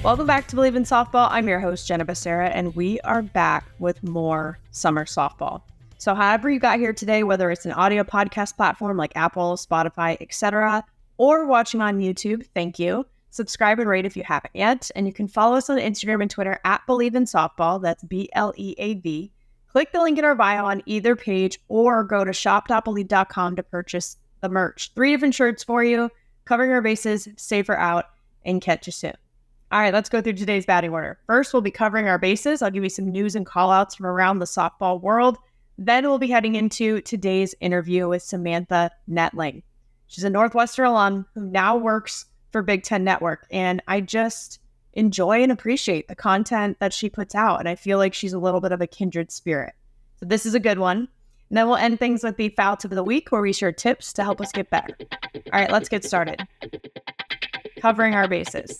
Welcome back to Bleav in Softball. I'm your host, Jenna, and we are back with more summer softball. So however you got here today, whether it's an audio podcast platform like Apple, Spotify, etc., or watching on YouTube, thank you. Subscribe and rate if you haven't yet. And you can follow us on Instagram and Twitter at Bleav in Softball. That's BLEAV. Click the link in our bio on either page or go to shop.bleav.com to purchase the merch. 3 different shirts for you, covering our bases, safer out, and catch you soon. All right, let's go through today's batting order. First, we'll be covering our bases. I'll give you some news and call-outs from around the softball world. Then we'll be heading into today's interview with Samantha Nettling. She's a Northwestern alum who now works for Big Ten Network, and I just enjoy and appreciate the content that she puts out, and I feel like she's a little bit of a kindred spirit. So this is a good one. And then we'll end things with the foul tip of the week, where we share tips to help us get better. All right, let's get started. Covering our bases.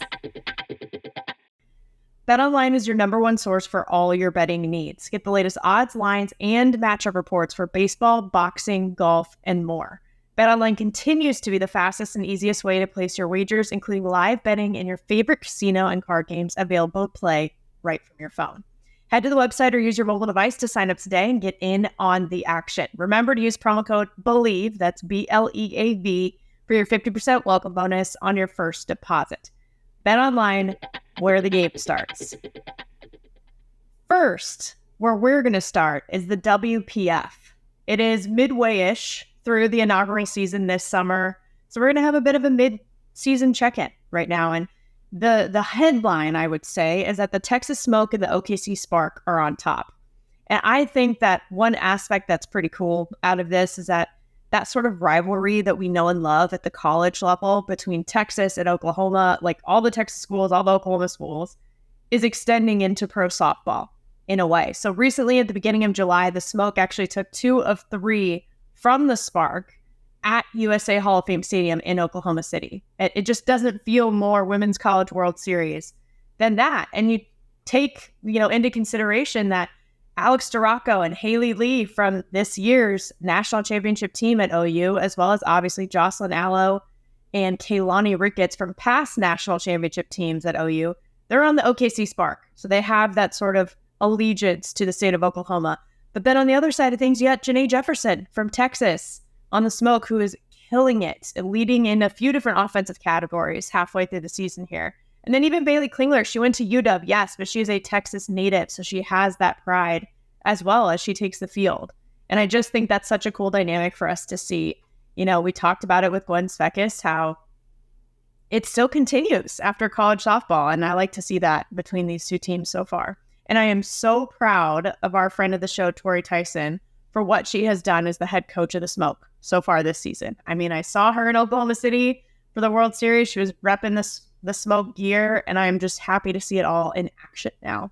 BetOnline is your #1 source for all your betting needs. Get the latest odds, lines, and matchup reports for baseball, boxing, golf, and more. BetOnline continues to be the fastest and easiest way to place your wagers, including live betting in your favorite casino and card games available to play right from your phone. Head to the website or use your mobile device to sign up today and get in on the action. Remember to use promo code BLEAV, that's BLEAV, for your 50% welcome bonus on your first deposit. BetOnline, where the game starts. First, where we're going to start is the WPF. It is midway-ish through the inaugural season this summer, so we're going to have a bit of a mid-season check-in right now. And the headline, I would say, is that the Texas Smoke and the OKC Spark are on top. And I think that one aspect that's pretty cool out of this is that sort of rivalry that we know and love at the college level between Texas and Oklahoma, like all the Texas schools, all the Oklahoma schools, is extending into pro softball in a way. So recently, at the beginning of July, the Smoke actually took 2 of 3 from the Spark at USA Hall of Fame Stadium in Oklahoma City. It just doesn't feel more Women's College World Series than that. And you take, into consideration that Alex Duraco and Haley Lee from this year's national championship team at OU, as well as obviously Jocelyn Allo and Kaylani Ricketts from past national championship teams at OU, they're on the OKC Spark. So they have that sort of allegiance to the state of Oklahoma. But then on the other side of things, you got Janae Jefferson from Texas on the Smoke, who is killing it, leading in a few different offensive categories halfway through the season here. And then even Bailey Klingler, she went to UW, yes, but she is a Texas native, so she has that pride as well as she takes the field. And I just think that's such a cool dynamic for us to see. We talked about it with Gwen Svekis, how it still continues after college softball, and I like to see that between these two teams so far. And I am so proud of our friend of the show, Tori Tyson, for what she has done as the head coach of the Smoke so far this season. I mean, I saw her in Oklahoma City for the World Series. She was repping the Smoke gear, and I'm just happy to see it all in action now.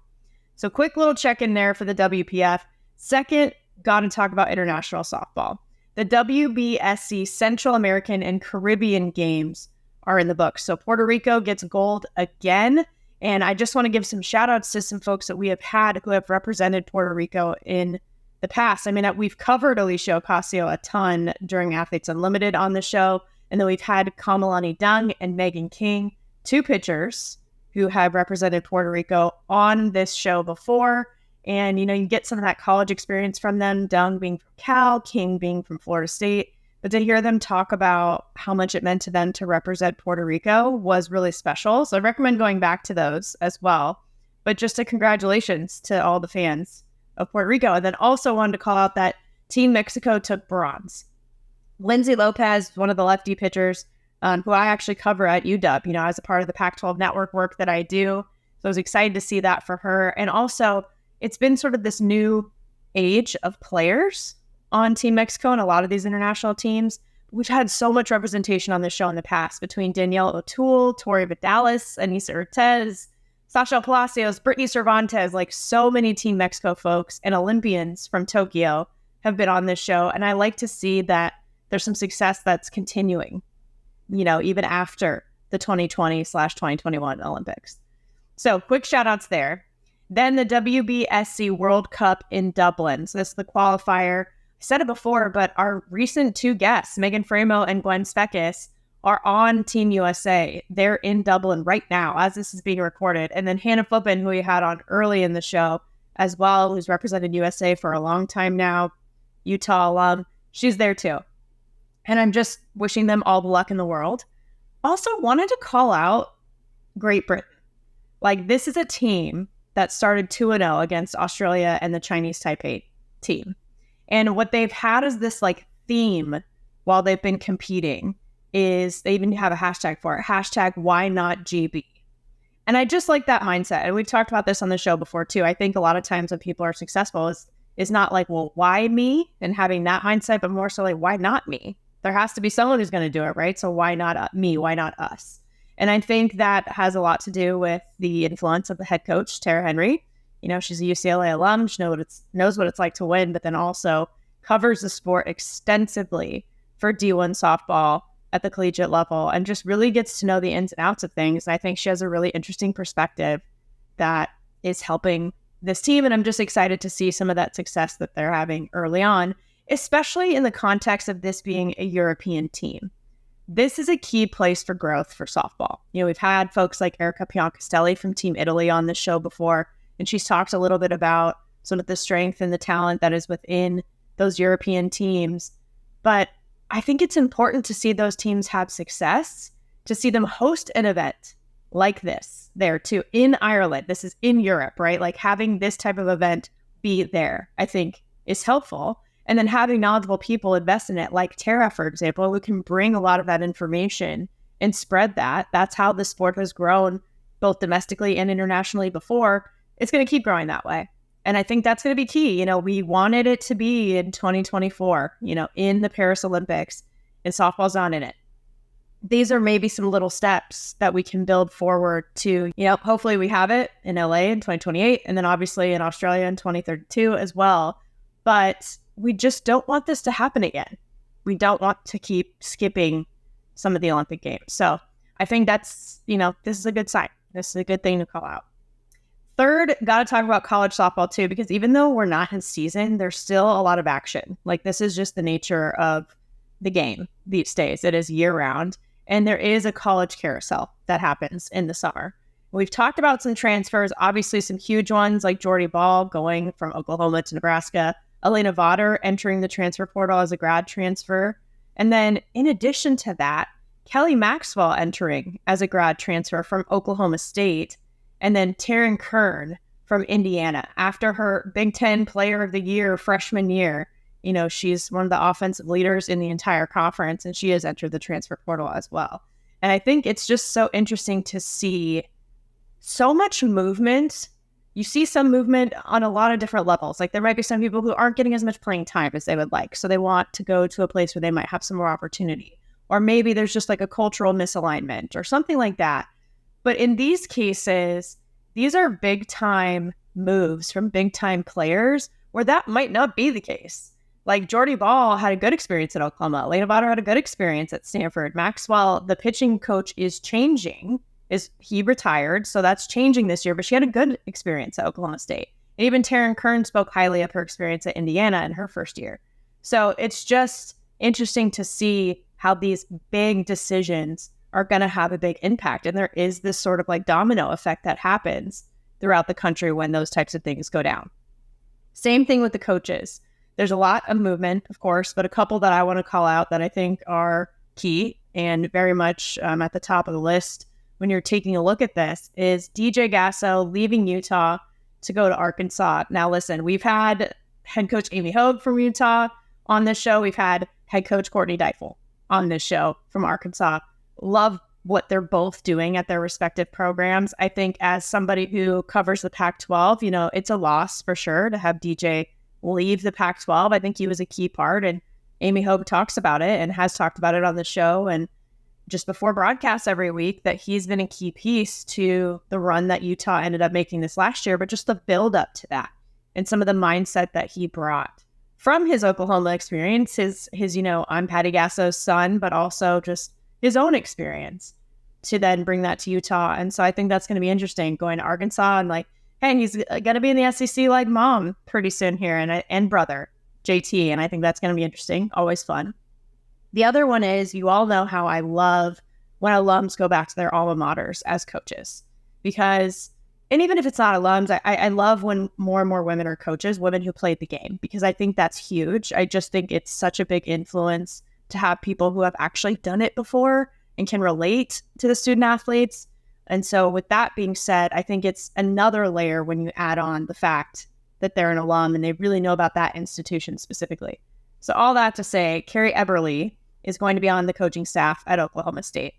So quick little check-in there for the WPF. Second, got to talk about international softball. The WBSC Central American and Caribbean games are in the books. So Puerto Rico gets gold again. And I just want to give some shout outs to some folks that we have had who have represented Puerto Rico in the past. I mean, we've covered Alicia Ocasio a ton during Athletes Unlimited on the show. And then we've had Kamalani Dung and Megan King, 2 pitchers who have represented Puerto Rico on this show before. And, you get some of that college experience from them, Dung being from Cal, King being from Florida State. But to hear them talk about how much it meant to them to represent Puerto Rico was really special. So I recommend going back to those as well. But just a congratulations to all the fans of Puerto Rico. And then also wanted to call out that Team Mexico took bronze. Lindsay Lopez, one of the lefty pitchers, who I actually cover at UW, as a part of the Pac-12 network work that I do. So I was excited to see that for her. And also, it's been sort of this new age of players on Team Mexico and a lot of these international teams. We've had so much representation on this show in the past between Danielle O'Toole, Tori Vidalis, Anissa Ortez, Sasha Palacios, Brittany Cervantes, like so many Team Mexico folks and Olympians from Tokyo have been on this show. And I like to see that there's some success that's continuing, even after the 2020/2021 Olympics. So quick shout outs there. Then the WBSC World Cup in Dublin. So this is the qualifier. I said it before, but our recent 2 guests, Megan Framo and Gwen Svekis, are on Team USA. They're in Dublin right now as this is being recorded. And then Hannah Flippin, who we had on early in the show as well, who's represented USA for a long time now, Utah alum, she's there too. And I'm just wishing them all the luck in the world. Also wanted to call out Great Britain. Like, this is a team that started 2-0 against Australia and the Chinese Taipei team. And what they've had is this like theme while they've been competing is they even have a hashtag for it, hashtag why not GB. And I just like that mindset. And we've talked about this on the show before too. I think a lot of times when people are successful is not like, well, why me? And having that mindset, but more so like, why not me? There has to be someone who's going to do it, right? So why not me? Why not us? And I think that has a lot to do with the influence of the head coach, Tara Henry. You know, she's a UCLA alum. She knows what it's like to win, but then also covers the sport extensively for D1 softball at the collegiate level and just really gets to know the ins and outs of things. And I think she has a really interesting perspective that is helping this team. And I'm just excited to see some of that success that they're having early on, especially in the context of this being a European team. This is a key place for growth for softball. You know, we've had folks like Erica Piancastelli from Team Italy on this show before, and she's talked a little bit about sort of the strength and the talent that is within those European teams. But I think it's important to see those teams have success, to see them host an event like this there too in Ireland. This is in Europe, right? Like having this type of event be there, I think is helpful. And then having knowledgeable people invest in it, like Tara, for example, who can bring a lot of that information and spread that. That's how the sport has grown both domestically and internationally before. It's going to keep growing that way. And I think that's going to be key. You know, we wanted it to be in 2024, you know, in the Paris Olympics, and softball's not in it. These are maybe some little steps that we can build forward to, you know, hopefully we have it in LA in 2028 and then obviously in Australia in 2032 as well. But we just don't want this to happen again. We don't want to keep skipping some of the Olympic Games. So I think that's, you know, this is a good sign. This is a good thing to call out. Third, got to talk about college softball too, because even though we're not in season, there's still a lot of action. Like, this is just the nature of the game these days. It is year round. And there is a college carousel that happens in the summer. We've talked about some transfers, obviously some huge ones like Jordy Bahl going from Oklahoma to Nebraska, Elena Vodder entering the transfer portal as a grad transfer. And then in addition to that, Kelly Maxwell entering as a grad transfer from Oklahoma State. And then Taryn Kern from Indiana after her Big Ten Player of the Year freshman year. You know, she's one of the offensive leaders in the entire conference, and she has entered the transfer portal as well. And I think it's just so interesting to see so much movement. You see some movement on a lot of different levels. Like, there might be some people who aren't getting as much playing time as they would like, so they want to go to a place where they might have some more opportunity. Or maybe there's just like a cultural misalignment or something like that. But in these cases, these are big time moves from big time players where that might not be the case. Like, Jordy Bahl had a good experience at Oklahoma. Elena Vodder had a good experience at Stanford. Maxwell, the pitching coach, is changing. He retired, so that's changing this year, but she had a good experience at Oklahoma State. And even Taryn Kern spoke highly of her experience at Indiana in her first year. So it's just interesting to see how these big decisions are going to have a big impact. And there is this sort of like domino effect that happens throughout the country when those types of things go down. Same thing with the coaches. There's a lot of movement, of course, but a couple that I want to call out that I think are key and very much at the top of the list when you're taking a look at this is DJ Gasso leaving Utah to go to Arkansas. Now, listen, we've had head coach Amy Hogue from Utah on this show. We've had head coach Courtney Deifel on this show from Arkansas. Love what they're both doing at their respective programs. I think as somebody who covers the Pac-12, you know, it's a loss for sure to have DJ leave the Pac-12. I think he was a key part, and Amy Hogue talks about it and has talked about it on the show and just before broadcasts every week that he's been a key piece to the run that Utah ended up making this last year, but just the build up to that and some of the mindset that he brought from his Oklahoma experience, his you know, I'm Patty Gasso's son, but also just his own experience to then bring that to Utah. And so I think that's going to be interesting going to Arkansas and like, hey, he's going to be in the SEC like mom pretty soon here and brother JT. And I think that's going to be interesting. Always fun. The other one is, you all know how I love when alums go back to their alma maters as coaches, because, and even if it's not alums, I love when more and more women are coaches, women who played the game, because I think that's huge. I just think it's such a big influence to have people who have actually done it before and can relate to the student athletes. And so with that being said, I think it's another layer when you add on the fact that they're an alum and they really know about that institution specifically. So all that to say, Carrie Eberly is going to be on the coaching staff at Oklahoma State.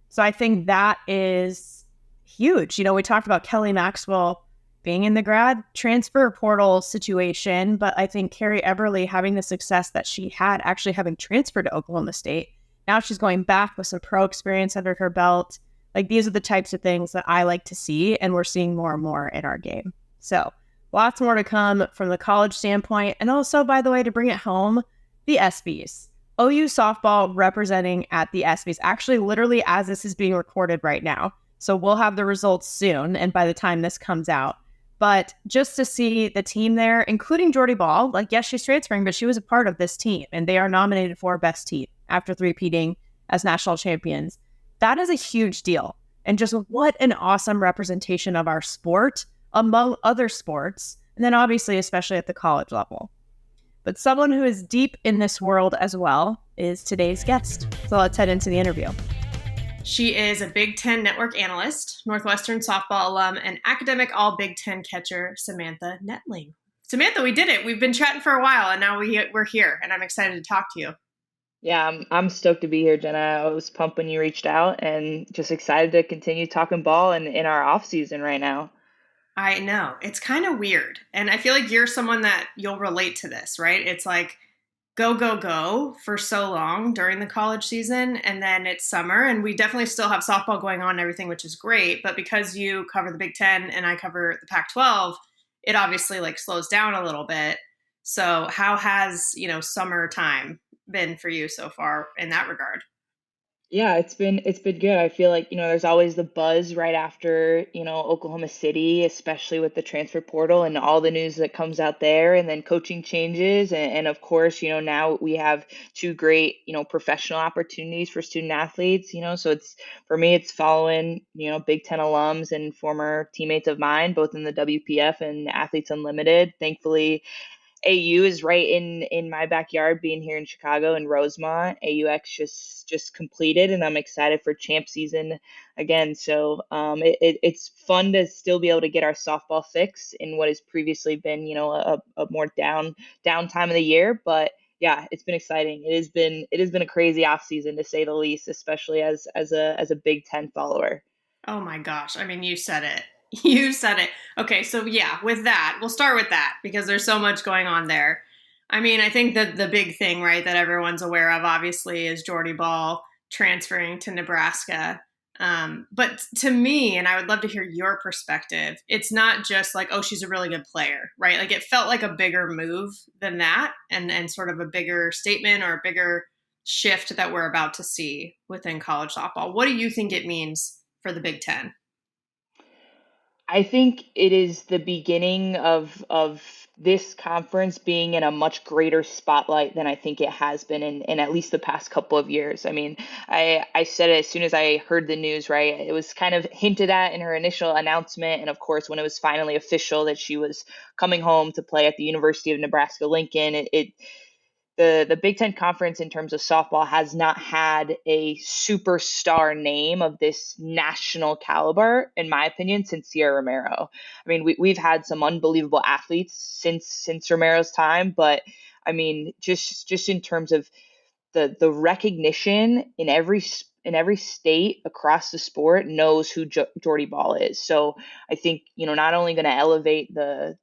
So I think that is huge. You know, we talked about Kelly Maxwell being in the grad transfer portal situation, but I think Carrie Eberly having the success that she had actually having transferred to Oklahoma State, now she's going back with some pro experience under her belt. Like, these are the types of things that I like to see, and we're seeing more and more in our game. So lots more to come from the college standpoint. And also, by the way, to bring it home, the ESPYs. OU softball representing at the ESPYs, actually literally as this is being recorded right now. So we'll have the results soon, and by the time this comes out. But just to see the team there, including Jordy Bahl, like, yes, she's transferring, but she was a part of this team, and they are nominated for best team after three-peating as national champions. That is a huge deal. And just what an awesome representation of our sport among other sports, and then obviously, especially at the college level. But someone who is deep in this world as well is today's guest. So let's head into the interview. She is a Big Ten Network analyst, Northwestern Softball alum, and academic All-Big Ten catcher, Samantha Nettling. Samantha, we did it. We've been chatting for a while, and now we're here, and I'm excited to talk to you. Yeah, I'm stoked to be here, Jenna. I was pumped when you reached out and just excited to continue talking ball in our off season right now. I know. It's kind of weird. And I feel like you're someone that you'll relate to this, right? It's like go, go, go for so long during the college season, and then it's summer, and we definitely still have softball going on and everything, which is great. But because you cover the Big Ten and I cover the Pac-12, it obviously like slows down a little bit. So how has, summertime been for you so far in that regard? Yeah, it's been good. I feel like, there's always the buzz right after, Oklahoma City, especially with the transfer portal and all the news that comes out there, and then coaching changes. And of course, now we have two great, professional opportunities for student athletes, so it's for me, it's following, Big Ten alums and former teammates of mine, both in the WPF and Athletes Unlimited. Thankfully, AU is right in my backyard, being here in Chicago in Rosemont. AUX just completed, and I'm excited for champ season again. So it's fun to still be able to get our softball fix in what has previously been, a more down time of the year. But yeah, it's been exciting. It has been a crazy off season to say the least, especially as a Big Ten follower. Oh my gosh. I mean, you said it. You said it. Okay, so yeah, with that, we'll start with that because there's so much going on there. I mean, I think that the big thing, right, that everyone's aware of, obviously, is Jordy Bahl transferring to Nebraska. But to me, and I would love to hear your perspective, it's not just like, oh, she's a really good player, right? Like, it felt like a bigger move than that, and sort of a bigger statement or a bigger shift that we're about to see within college softball. What do you think it means for the Big Ten? I think it is the beginning of this conference being in a much greater spotlight than I think it has been in at least the past couple of years. I mean, I said it as soon as I heard the news, right? It was kind of hinted at in her initial announcement. And of course, when it was finally official that she was coming home to play at the University of Nebraska Lincoln, the Big Ten Conference in terms of softball has not had a superstar name of this national caliber, in my opinion, since Sierra Romero. I mean, we've had some unbelievable athletes since Romero's time, but I mean, just in terms of the recognition in every state across the sport knows who Jordy Bahl is. So I think not only going to elevate the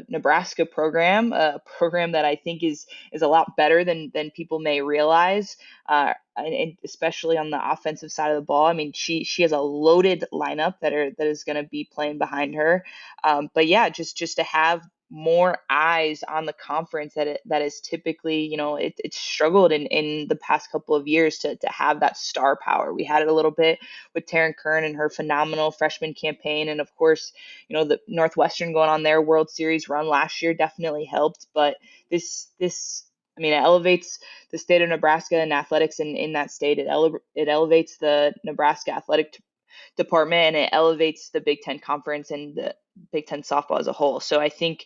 Nebraska program, a program that I think is a lot better than people may realize, and especially on the offensive side of the ball. I mean, she has a loaded lineup that is going to be playing behind her. But yeah, just to have more eyes on the conference that is typically, it's struggled in the past couple of years to have that star power. We had it a little bit with Taryn Kern and her phenomenal freshman campaign. And of course, the Northwestern going on their World Series run last year definitely helped. But this I mean, it elevates the state of Nebraska and athletics in that state. It elevates the Nebraska athletic department, and it elevates the Big Ten conference and the Big Ten softball as a whole. So I think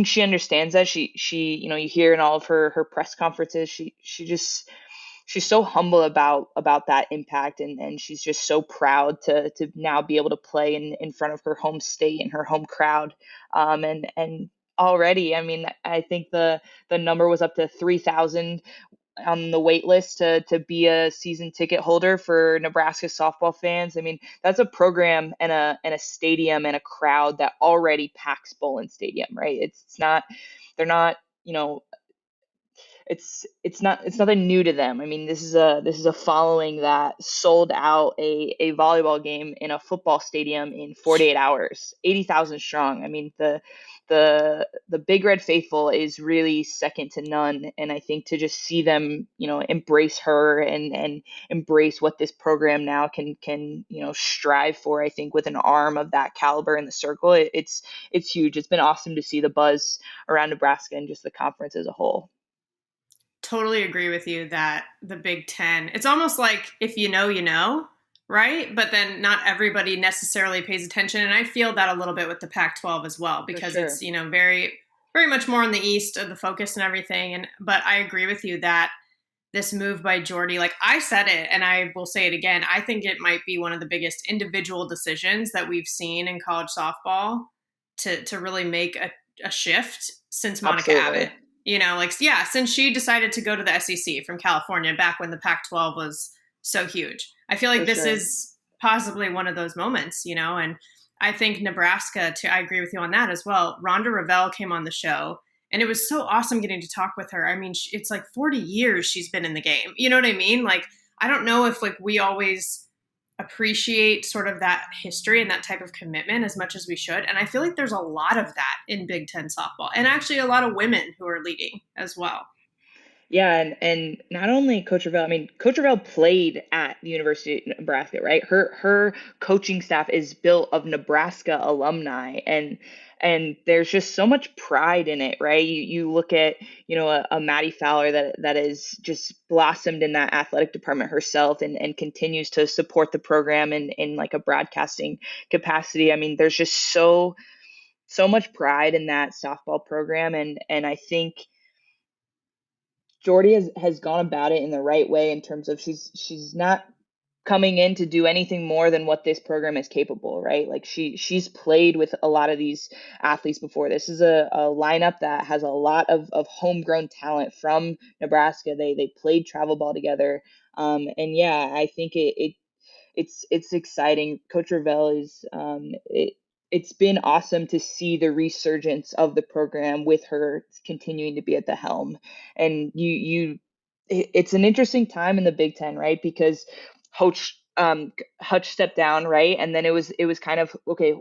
she understands that. She you hear in all of her press conferences, she's so humble about that impact, and she's just so proud to now be able to play in front of her home state and her home crowd. And already, I mean, I think the number was up to 3,000 on the wait list to be a season ticket holder for Nebraska softball fans. I mean, that's a program and a stadium and a crowd that already packs Bowling Stadium, right? It's not they're not, you know, it's nothing new to them. I mean, this is a following that sold out a volleyball game in a football stadium in 48 hours, 80,000 strong. I mean, the Big Red Faithful is really second to none, and I think to just see them, embrace her and embrace what this program now can strive for. I think with an arm of that caliber in the circle, it's huge. It's been awesome to see the buzz around Nebraska and just the conference as a whole. Totally agree with you that the Big Ten, it's almost like if you know, you know, right? But then not everybody necessarily pays attention. And I feel that a little bit with the Pac 12 as well, For because sure. it's, very, very much more on the East of the focus and everything. But I agree with you that this move by Jordy, like I said it, and I will say it again, I think it might be one of the biggest individual decisions that we've seen in college softball to really make a shift since Monica Absolutely. Abbott. Since she decided to go to the SEC from California back when the Pac 12 was so huge. I feel like For this sure. is possibly one of those moments, and I think Nebraska, too, I agree with you on that as well. Rhonda Revelle came on the show, and it was so awesome getting to talk with her. I mean, it's like 40 years she's been in the game. You know what I mean? Like, I don't know if we always appreciate sort of that history and that type of commitment as much as we should. And I feel like there's a lot of that in Big Ten softball, and actually a lot of women who are leading as well. Yeah, and not only Coach Revelle, I mean, Coach Revelle played at the University of Nebraska, right? Her coaching staff is built of Nebraska alumni, and there's just so much pride in it, right? You look at, a Maddie Fowler that is just blossomed in that athletic department herself, and continues to support the program in like a broadcasting capacity. I mean, there's just so much pride in that softball program, and I think Jordy has gone about it in the right way in terms of she's not coming in to do anything more than what this program is capable, right? Like she's played with a lot of these athletes before. This is a lineup that has a lot of homegrown talent from Nebraska. They played travel ball together. And yeah, I think it's exciting. Coach Revelle is it's been awesome to see the resurgence of the program with her continuing to be at the helm. And it's an interesting time in the Big Ten, right? Because Hutch stepped down, right? And then it was kind of okay,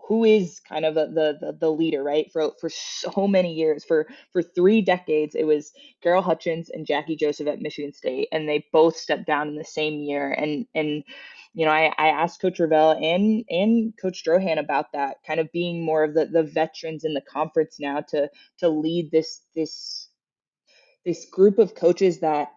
who is kind of the leader, right? For so many years, for 3 decades, it was Carol Hutchins and Jackie Joseph at Michigan State, and they both stepped down in the same year. And I asked Coach Revelle and Coach Drohan about that, kind of being more of the veterans in the conference now to lead this group of coaches that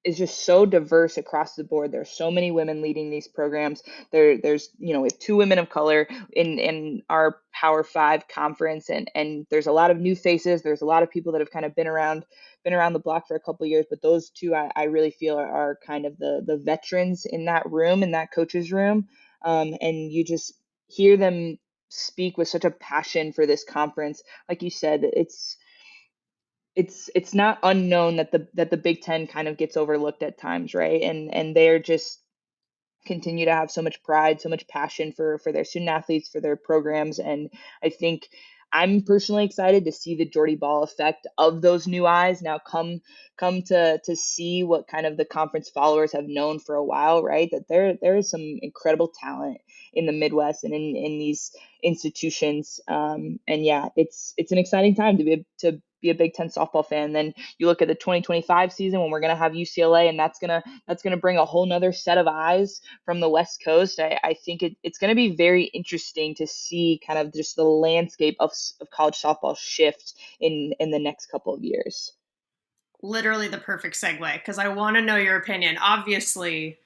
is just so diverse across the board. There's so many women leading these programs. There's we have 2 women of color in our Power Five conference, and there's a lot of new faces. There's a lot of people that have kind of been around the block for a couple of years, but those two I really feel are kind of the veterans in that room, in that coaches room. And you just hear them speak with such a passion for this conference. Like you said, it's not unknown that the Big Ten kind of gets overlooked at times, right? And they're just continue to have so much pride, so much passion for their student athletes, for their programs. And I think I'm personally excited to see the Jordy Bahl effect of those new eyes now come to see what kind of the conference followers have known for a while, right? That there is some incredible talent in the Midwest and in these institutions. And yeah, it's an exciting time to be a Big Ten softball fan. Then you look at the 2025 season when we're going to have UCLA, and that's gonna bring a whole nother set of eyes from the West Coast. I think it's going to be very interesting to see kind of just the landscape of college softball shift in the next couple of years. literally the perfect segue because I want to know your opinion. Obviously,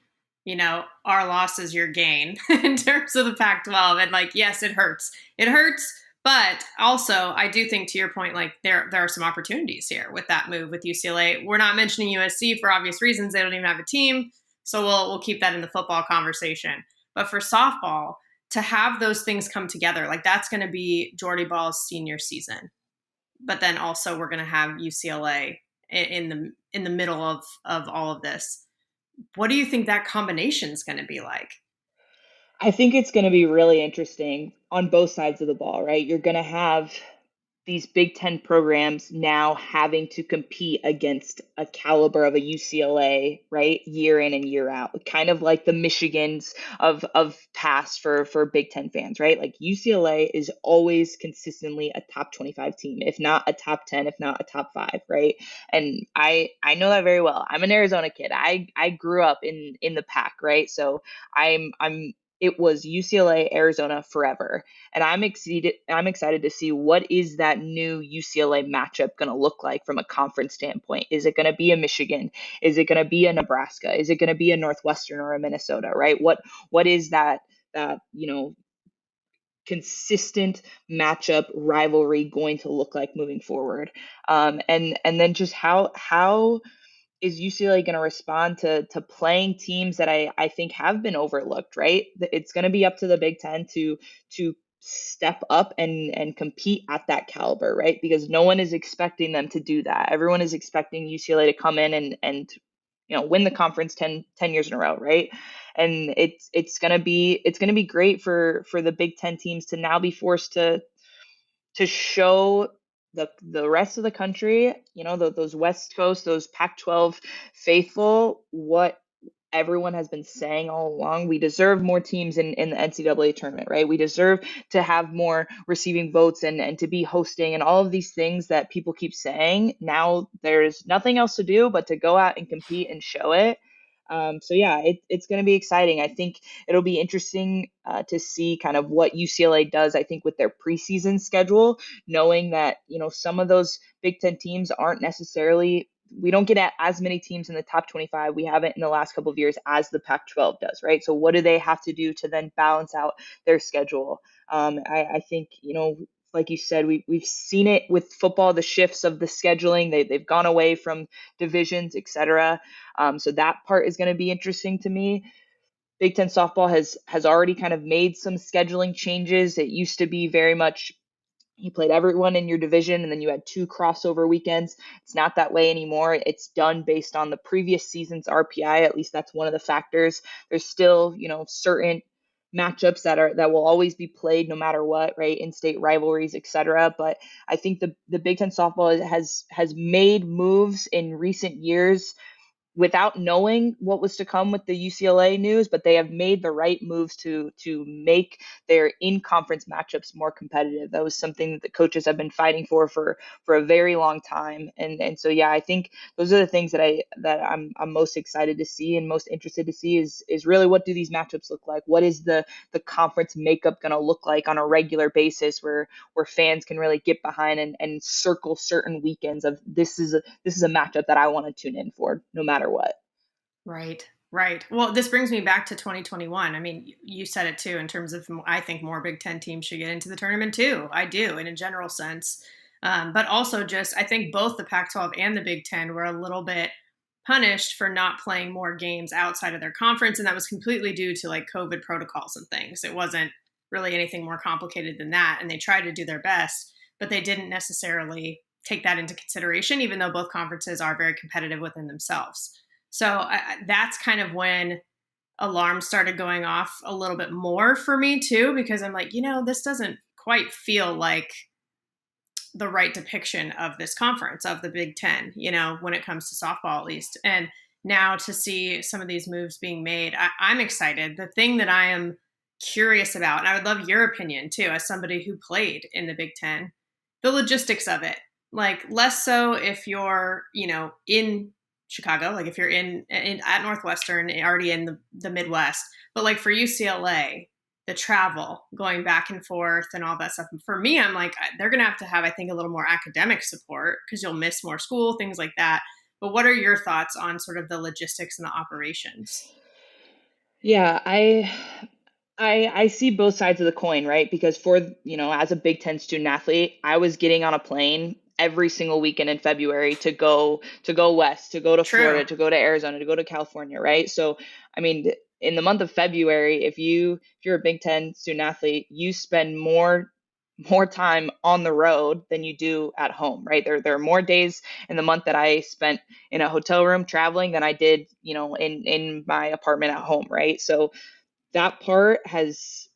our loss is your gain in terms of the Pac-12. And like, yes, it hurts. It hurts. But also, I do think to your point, like there are some opportunities here with that move with UCLA. We're not mentioning USC for obvious reasons. They don't even have a team. So we'll keep that in the football conversation. But for softball, to have those things come together, like that's going to be Jordy Bahl's senior season. But then also we're going to have UCLA in the middle of all of this. What do you think that combination is going to be like? I think it's going to be really interesting on both sides of the ball, right? You're going to have these Big Ten programs now having to compete against a caliber of a UCLA, right? Year in and year out, kind of like the Michigans of past for Big Ten fans, right? Like UCLA is always consistently a top 25 team, if not a top 10, if not a top 5, right? And I know that very well. I'm an Arizona kid. I grew up in the Pac, right? So I'm it was UCLA, Arizona forever. And I'm excited to see what is that new UCLA matchup going to look like from a conference standpoint. Is it going to be a Michigan? Is it going to be a Nebraska? Is it going to be a Northwestern or a Minnesota, right? What is that consistent matchup rivalry going to look like moving forward? And then just how is UCLA going to respond to playing teams that I think have been overlooked, right? It's going to be up to the Big Ten to step up and compete at that caliber, right? Because no one is expecting them to do that. Everyone is expecting UCLA to come in and win the conference 10 years in a row, right? And it's gonna be great for the Big Ten teams to now be forced to show the rest of the country, those West Coast, those Pac-12 faithful, what everyone has been saying all along. We deserve more teams in the NCAA tournament, right? We deserve to have more receiving votes and to be hosting and all of these things that people keep saying. Now there's nothing else to do but to go out and compete and show it. So yeah, it's going to be exciting. I think it'll be interesting to see kind of what UCLA does. I think with their preseason schedule, knowing that some of those Big Ten teams aren't necessarily. We don't get as many teams in the top 25. We haven't in the last couple of years as the Pac-12 does, right? So what do they have to do to then balance out their schedule? I think like you said, we've seen it with football, the shifts of the scheduling. They've gone away from divisions, etc. So that part is going to be interesting to me. Big Ten softball has already kind of made some scheduling changes. It used to be very much you played everyone in your division and then you had 2 crossover weekends. It's not that way anymore. It's done based on the previous season's RPI. At least that's one of the factors. There's still, certain matchups that will always be played no matter what, right? In-state rivalries, etc. But I think the Big Ten softball has made moves in recent years without knowing what was to come with the UCLA news, but they have made the right moves to make their in-conference matchups more competitive. That was something that the coaches have been fighting for a very long time. And so yeah, I think those are the things that I'm most excited to see and most interested to see is really what do these matchups look like? What is the conference makeup going to look like on a regular basis where fans can really get behind and circle certain weekends of this is a matchup that I want to tune in for no matter what. Right. Right. Well, this brings me back to 2021. I mean, you said it too, in terms of, I think more Big Ten teams should get into the tournament too. I do, in a general sense. But also just, I think both the Pac-12 and the Big Ten were a little bit punished for not playing more games outside of their conference. And that was completely due to like COVID protocols and things. It wasn't really anything more complicated than that. And they tried to do their best, but they didn't necessarily take that into consideration, even though both conferences are very competitive within themselves. So that's kind of when alarms started going off a little bit more for me too, because I'm like, this doesn't quite feel like the right depiction of this conference, of the Big Ten, when it comes to softball at least. And now to see some of these moves being made, I'm excited. The thing that I am curious about, and I would love your opinion too, as somebody who played in the Big Ten, the logistics of it. Like less so if you're, in Chicago, like if you're in at Northwestern, already in the Midwest, but like for UCLA, the travel, going back and forth and all that stuff. And for me, I'm like, they're going to have, I think, a little more academic support because you'll miss more school, things like that. But what are your thoughts on sort of the logistics and the operations? Yeah, I see both sides of the coin, right? Because for, as a Big Ten student athlete, I was getting on a plane every single weekend in February to go west, to go to True. Florida, to go to Arizona, to go to California, right? So, I mean, in the month of February, if you're a Big Ten student athlete, you spend more time on the road than you do at home, right? There are more days in the month that I spent in a hotel room traveling than I did, in my apartment at home, right? So that part has,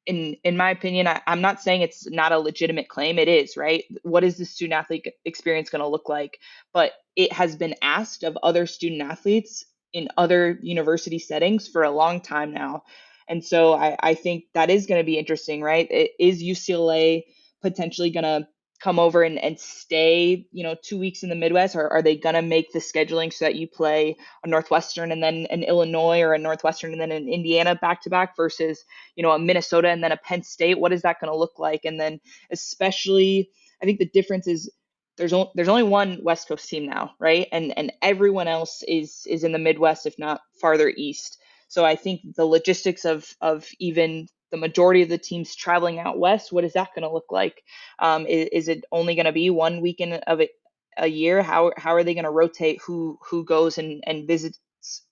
in my opinion, I'm not saying it's not a legitimate claim. It is, right? What is the student athlete experience going to look like? But it has been asked of other student athletes in other university settings for a long time now. And so I think that is going to be interesting, right? Is UCLA potentially going to come over and stay, 2 weeks in the Midwest, or are they going to make the scheduling so that you play a Northwestern and then an Illinois, or a Northwestern and then an Indiana back to back versus, a Minnesota and then a Penn State? What is that going to look like? And then, especially, I think the difference is there's only one West Coast team now, right? And everyone else is in the Midwest, if not farther east. So I think the logistics of even the majority of the teams traveling out west, what is that going to look like? Is it only going to be one weekend of it a year? How are they going to rotate who goes and visits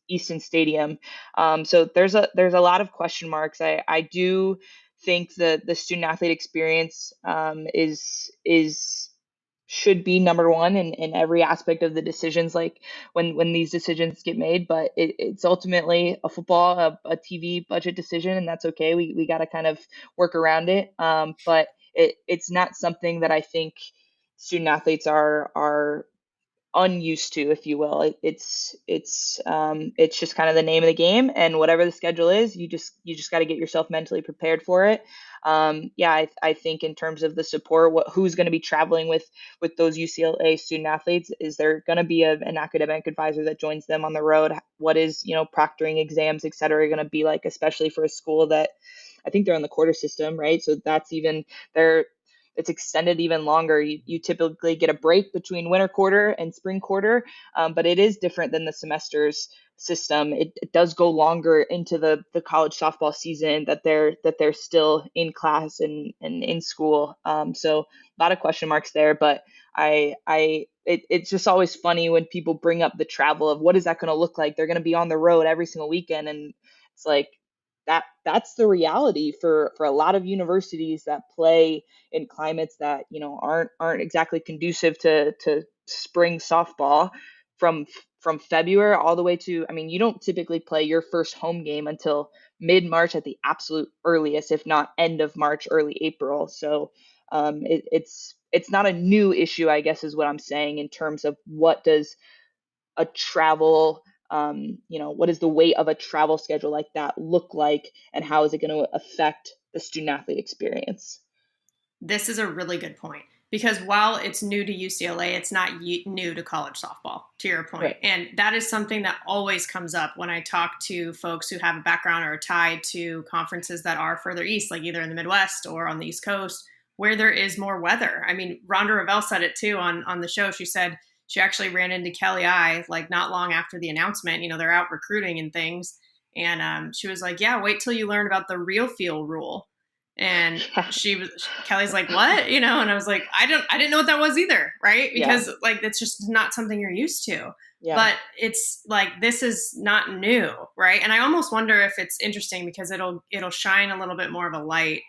Easton Stadium? So there's a lot of question marks. I do think that the student athlete experience, is should be number one in every aspect of the decisions, like when these decisions get made. But it's ultimately a football, a TV budget decision, and that's okay. We got to kind of work around it. But it's not something that I think student athletes are unused to, if you will. It's just kind of the name of the game, and whatever the schedule is, you just got to get yourself mentally prepared for it. Yeah, I think in terms of the support, who's going to be traveling with those UCLA student athletes? Is there going to be an academic advisor that joins them on the road? What is, proctoring exams, et cetera, going to be like, especially for a school that I think they're on the quarter system, right? So that's even there. It's extended even longer. You typically get a break between winter quarter and spring quarter, but it is different than the semesters system. It does go longer into the college softball season, that they're still in class and in school. So a lot of question marks there, but it's just always funny when people bring up the travel of what is that going to look like. They're going to be on the road every single weekend, and it's like that's the reality for a lot of universities that play in climates that, aren't exactly conducive to spring softball. From February all the way to, I mean, you don't typically play your first home game until mid-March at the absolute earliest, if not end of March, early April. So it's not a new issue, I guess, is what I'm saying, in terms of what does a travel, what does the weight of a travel schedule like that look like, and how is it going to affect the student athlete experience? This is a really good point because while it's new to UCLA, it's not new to college softball, to your point. Right. And that is something that always comes up when I talk to folks who have a background or are tied to conferences that are further east, like either in the Midwest or on the East Coast, where there is more weather. I mean, Rhonda Revelle said it too on the show. She said she actually ran into Kelly I like not long after the announcement. They're out recruiting and things. And she was like, yeah, wait till you learn about the real feel rule. And Kelly's like, what? And I was like, I didn't know what that was either. Right. Yeah. Because like, it's just not something you're used to, Yeah. but it's like, this is not new. Right. And I almost wonder if it's interesting because it'll shine a little bit more of a light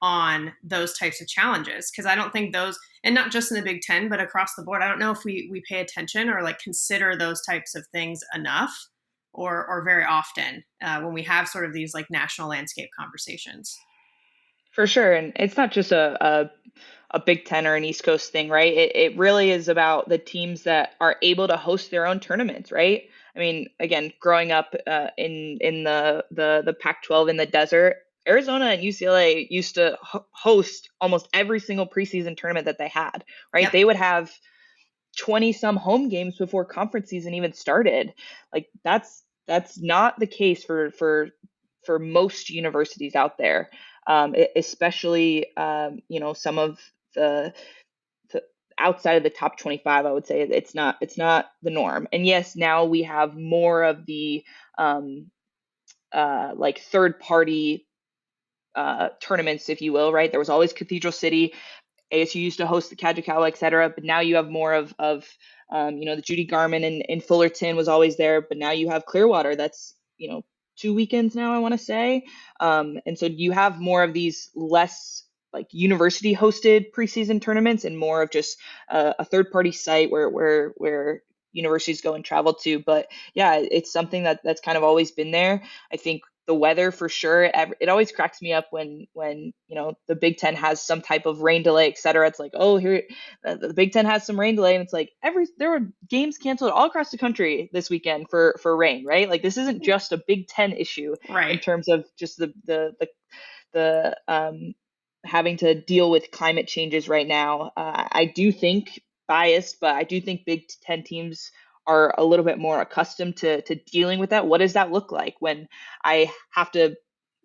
on those types of challenges. Cause I don't think those, and not just in the Big Ten, but across the board, I don't know if we pay attention or like consider those types of things enough or very often when we have sort of these like national landscape conversations. For sure. And it's not just a Big Ten or an East Coast thing, right? It really is about the teams that are able to host their own tournaments, right? I mean, again, growing up in the Pac-12 in the desert, Arizona and UCLA used to host almost every single preseason tournament that they had, right? Yep. They would have 20 some home games before conference season even started. Like that's not the case for most universities out there. Especially, some of the outside of the top 25, I would say it's not the norm. And yes, now we have more of the um, like third party tournaments, if you will, right? There was always Cathedral City, ASU used to host the Cajicala, et cetera, but now you have more of the Judy Garman and Fullerton was always there, but now you have Clearwater. That's 2 weekends now, I want to say, and so you have more of these less like university hosted preseason tournaments and more of just a third party site where universities go and travel to. But yeah, it's something that's kind of always been there. I think the weather for sure. It always cracks me up when the Big Ten has some type of rain delay, et cetera. It's like, oh, here the Big Ten has some rain delay, and it's like there were games canceled all across the country this weekend for rain, right? Like this isn't just a Big Ten issue in Right. terms of just the having to deal with climate changes right now. I do think biased, but I do think Big Ten teams are a little bit more accustomed to dealing with that. What does that look like when I have to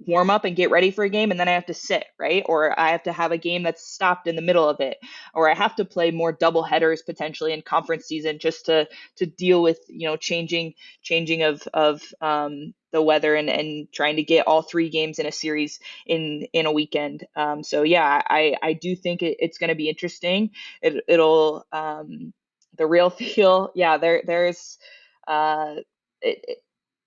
warm up and get ready for a game and then I have to sit, right? Or I have to have a game that's stopped in the middle of it, or I have to play more double headers potentially in conference season just to deal with changing of the weather and trying to get all three games in a series in a weekend. So yeah, I do think it's going to be interesting. It'll the real feel, yeah, there's uh it,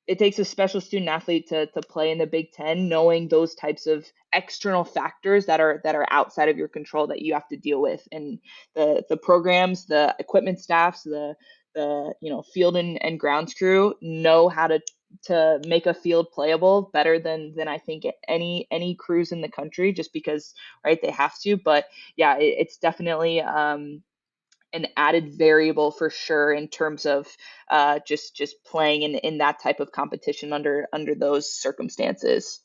it takes a special student athlete to play in the Big Ten, knowing those types of external factors that are outside of your control that you have to deal with, and the programs, the equipment staffs, the field and grounds crew know how to make a field playable better than I think any crews in the country, just because, right, they have to. But yeah, it's definitely an added variable for sure in terms of just playing in that type of competition under those circumstances.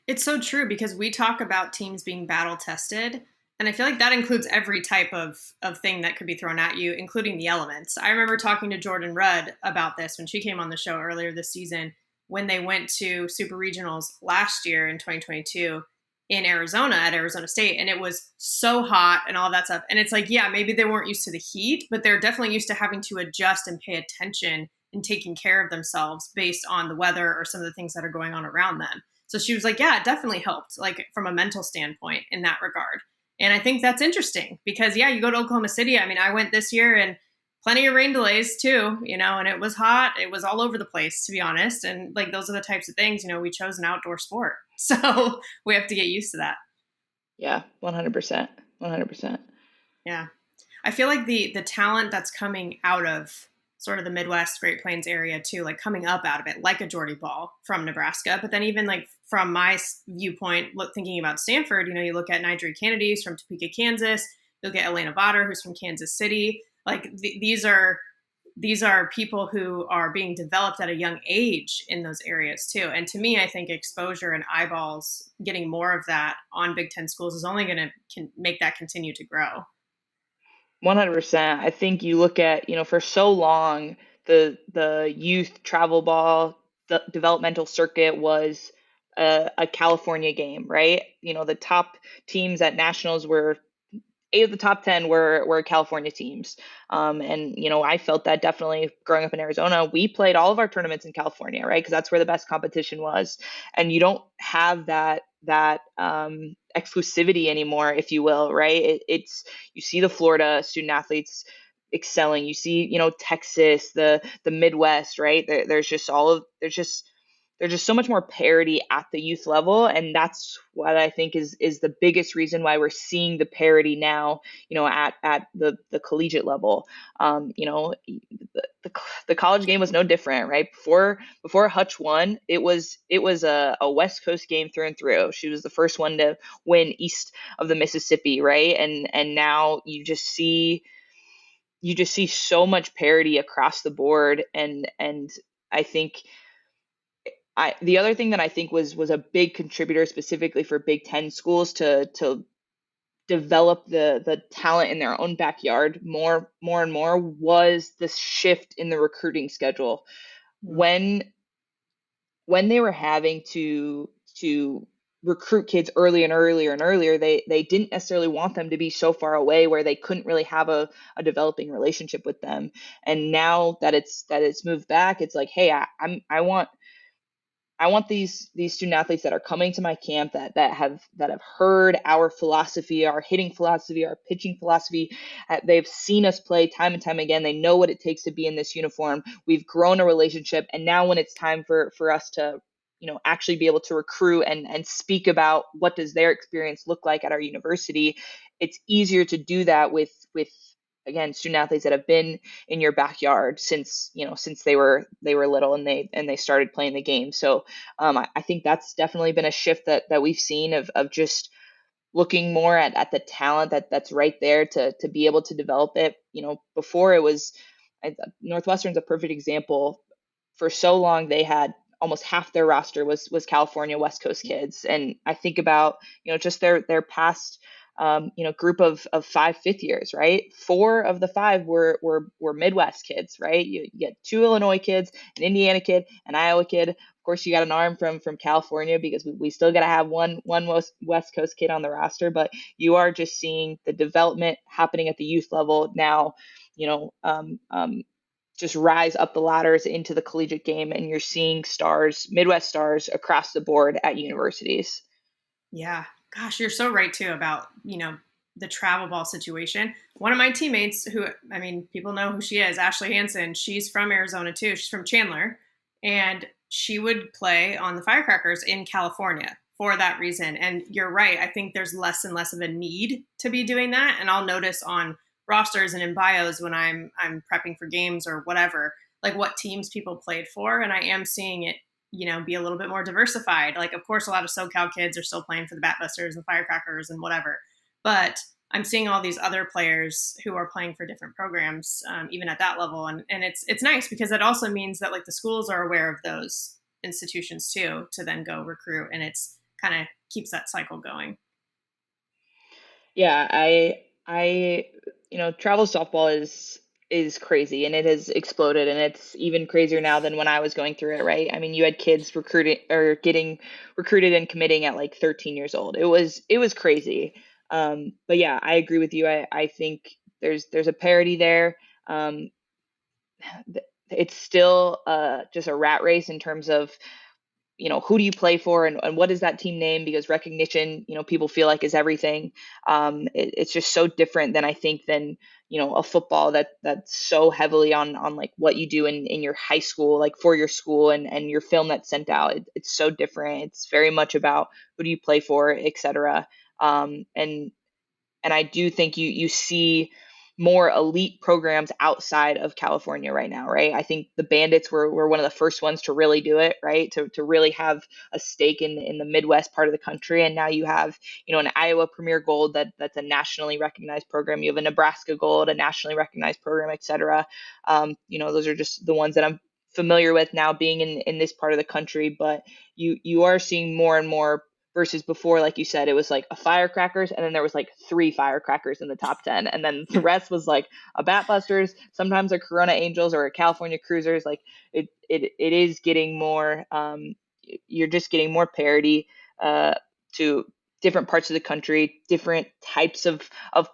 It's so true because we talk about teams being battle tested, and I feel like that includes every type of thing that could be thrown at you, including the elements. I remember talking to Jordan Rudd about this when she came on the show earlier this season when they went to Super Regionals last year in 2022 in Arizona at Arizona State, and it was so hot and all that stuff. And it's like, yeah, maybe they weren't used to the heat, but they're definitely used to having to adjust and pay attention and taking care of themselves based on the weather or some of the things that are going on around them. So she was like, yeah, it definitely helped, like from a mental standpoint in that regard. And I think that's interesting because, yeah, you go to Oklahoma City. I mean, I went this year and plenty of rain delays too, and it was hot. It was all over the place, to be honest. And like, those are the types of things, we chose an outdoor sport. So we have to get used to that. Yeah, 100%. 100%. Yeah. I feel like the talent that's coming out of sort of the Midwest, Great Plains area too, like coming up out of it, like a Jordy Bahl from Nebraska. But then even like from my viewpoint, thinking about Stanford, you look at Nigel Kennedy, who's from Topeka, Kansas. You look at Elena Votter, who's from Kansas City. Like these are people who are being developed at a young age in those areas too. And to me, I think exposure and eyeballs, getting more of that on Big Ten schools is only going to make that continue to grow. 100%. I think you look at, for so long, the youth travel ball, the developmental circuit was a California game, right? The top teams at nationals were 8 of the top 10 were California teams. And I felt that definitely growing up in Arizona. We played all of our tournaments in California, right? Because that's where the best competition was. And you don't have that exclusivity anymore, if you will, right? It's you see the Florida student athletes excelling. You see, Texas, the Midwest, right? There's just so much more parity at the youth level, and that's what I think is the biggest reason why we're seeing the parity now, at the collegiate level. The college game was no different, right? Before Hutch won, it was a West Coast game through and through. She was the first one to win east of the Mississippi, right? And now you just see so much parity across the board, and I think the other thing that I think was a big contributor specifically for Big Ten schools to develop the talent in their own backyard more and more was this shift in the recruiting schedule. Mm. When they were having to recruit kids early and earlier and earlier, they didn't necessarily want them to be so far away where they couldn't really have a developing relationship with them. And now that it's moved back, it's like, hey, I want these student athletes that are coming to my camp that have heard our philosophy, our hitting philosophy, our pitching philosophy. They've seen us play time and time again. They know what it takes to be in this uniform. We've grown a relationship, and now when it's time for us to actually be able to recruit and speak about what does their experience look like at our university, it's easier to do that with again student athletes that have been in your backyard since they were little and they started playing the game. So I think that's definitely been a shift that we've seen of just looking more at the talent that's right there to be able to develop it. Before it was Northwestern's a perfect example. For so long they had almost half their roster was California West Coast kids, and I think about just their past group of 5 5th years, right? 4 of the 5 were Midwest kids, right? You get 2 Illinois kids, an Indiana kid, an Iowa kid. Of course, you got an arm from California because we still got to have one West Coast kid on the roster, but you are just seeing the development happening at the youth level now. You know, just rise up the ladders into the collegiate game, and you're seeing stars, Midwest stars across the board at universities. Yeah. Gosh, you're so right too about, the travel ball situation. One of my teammates who, I mean, people know who she is, Ashley Hansen, she's from Arizona too. She's from Chandler, and she would play on the Firecrackers in California for that reason. And you're right. I think there's less and less of a need to be doing that. And I'll notice on rosters and in bios when I'm prepping for games or whatever, like what teams people played for. And I am seeing it be a little bit more diversified. Like, of course, a lot of SoCal kids are still playing for the Batbusters and Firecrackers and whatever. But I'm seeing all these other players who are playing for different programs, even at that level. And it's nice because it also means that like the schools are aware of those institutions too, to then go recruit. And it's kind of keeps that cycle going. Yeah, travel softball is crazy, and it has exploded, and it's even crazier now than when I was going through it, right? I mean, you had kids recruiting or getting recruited and committing at like 13 years old. It was crazy. But yeah, I agree with you. I think there's a parity there. Um, it's still just a rat race in terms of who do you play for, and what is that team name, because recognition people feel like is everything. It's just so different than I think than a football that's so heavily on like what you do in your high school, like for your school, and your film that's sent out. It's so different. It's very much about who do you play for, etc. And I do think you see more elite programs outside of California right now, right? I think the Bandits were one of the first ones to really do it, right? To really have a stake in the Midwest part of the country. And now you have, an Iowa Premier Gold that's a nationally recognized program. You have a Nebraska Gold, a nationally recognized program, et cetera. Those are just the ones that I'm familiar with now being in this part of the country, but you are seeing more and more versus before, like you said, it was like a Firecrackers, and then there was like 3 Firecrackers in the top 10, and then the rest was like a Batbusters, sometimes a Corona Angels or a California Cruisers. Like it is getting more. You're just getting more parity to different parts of the country, different types of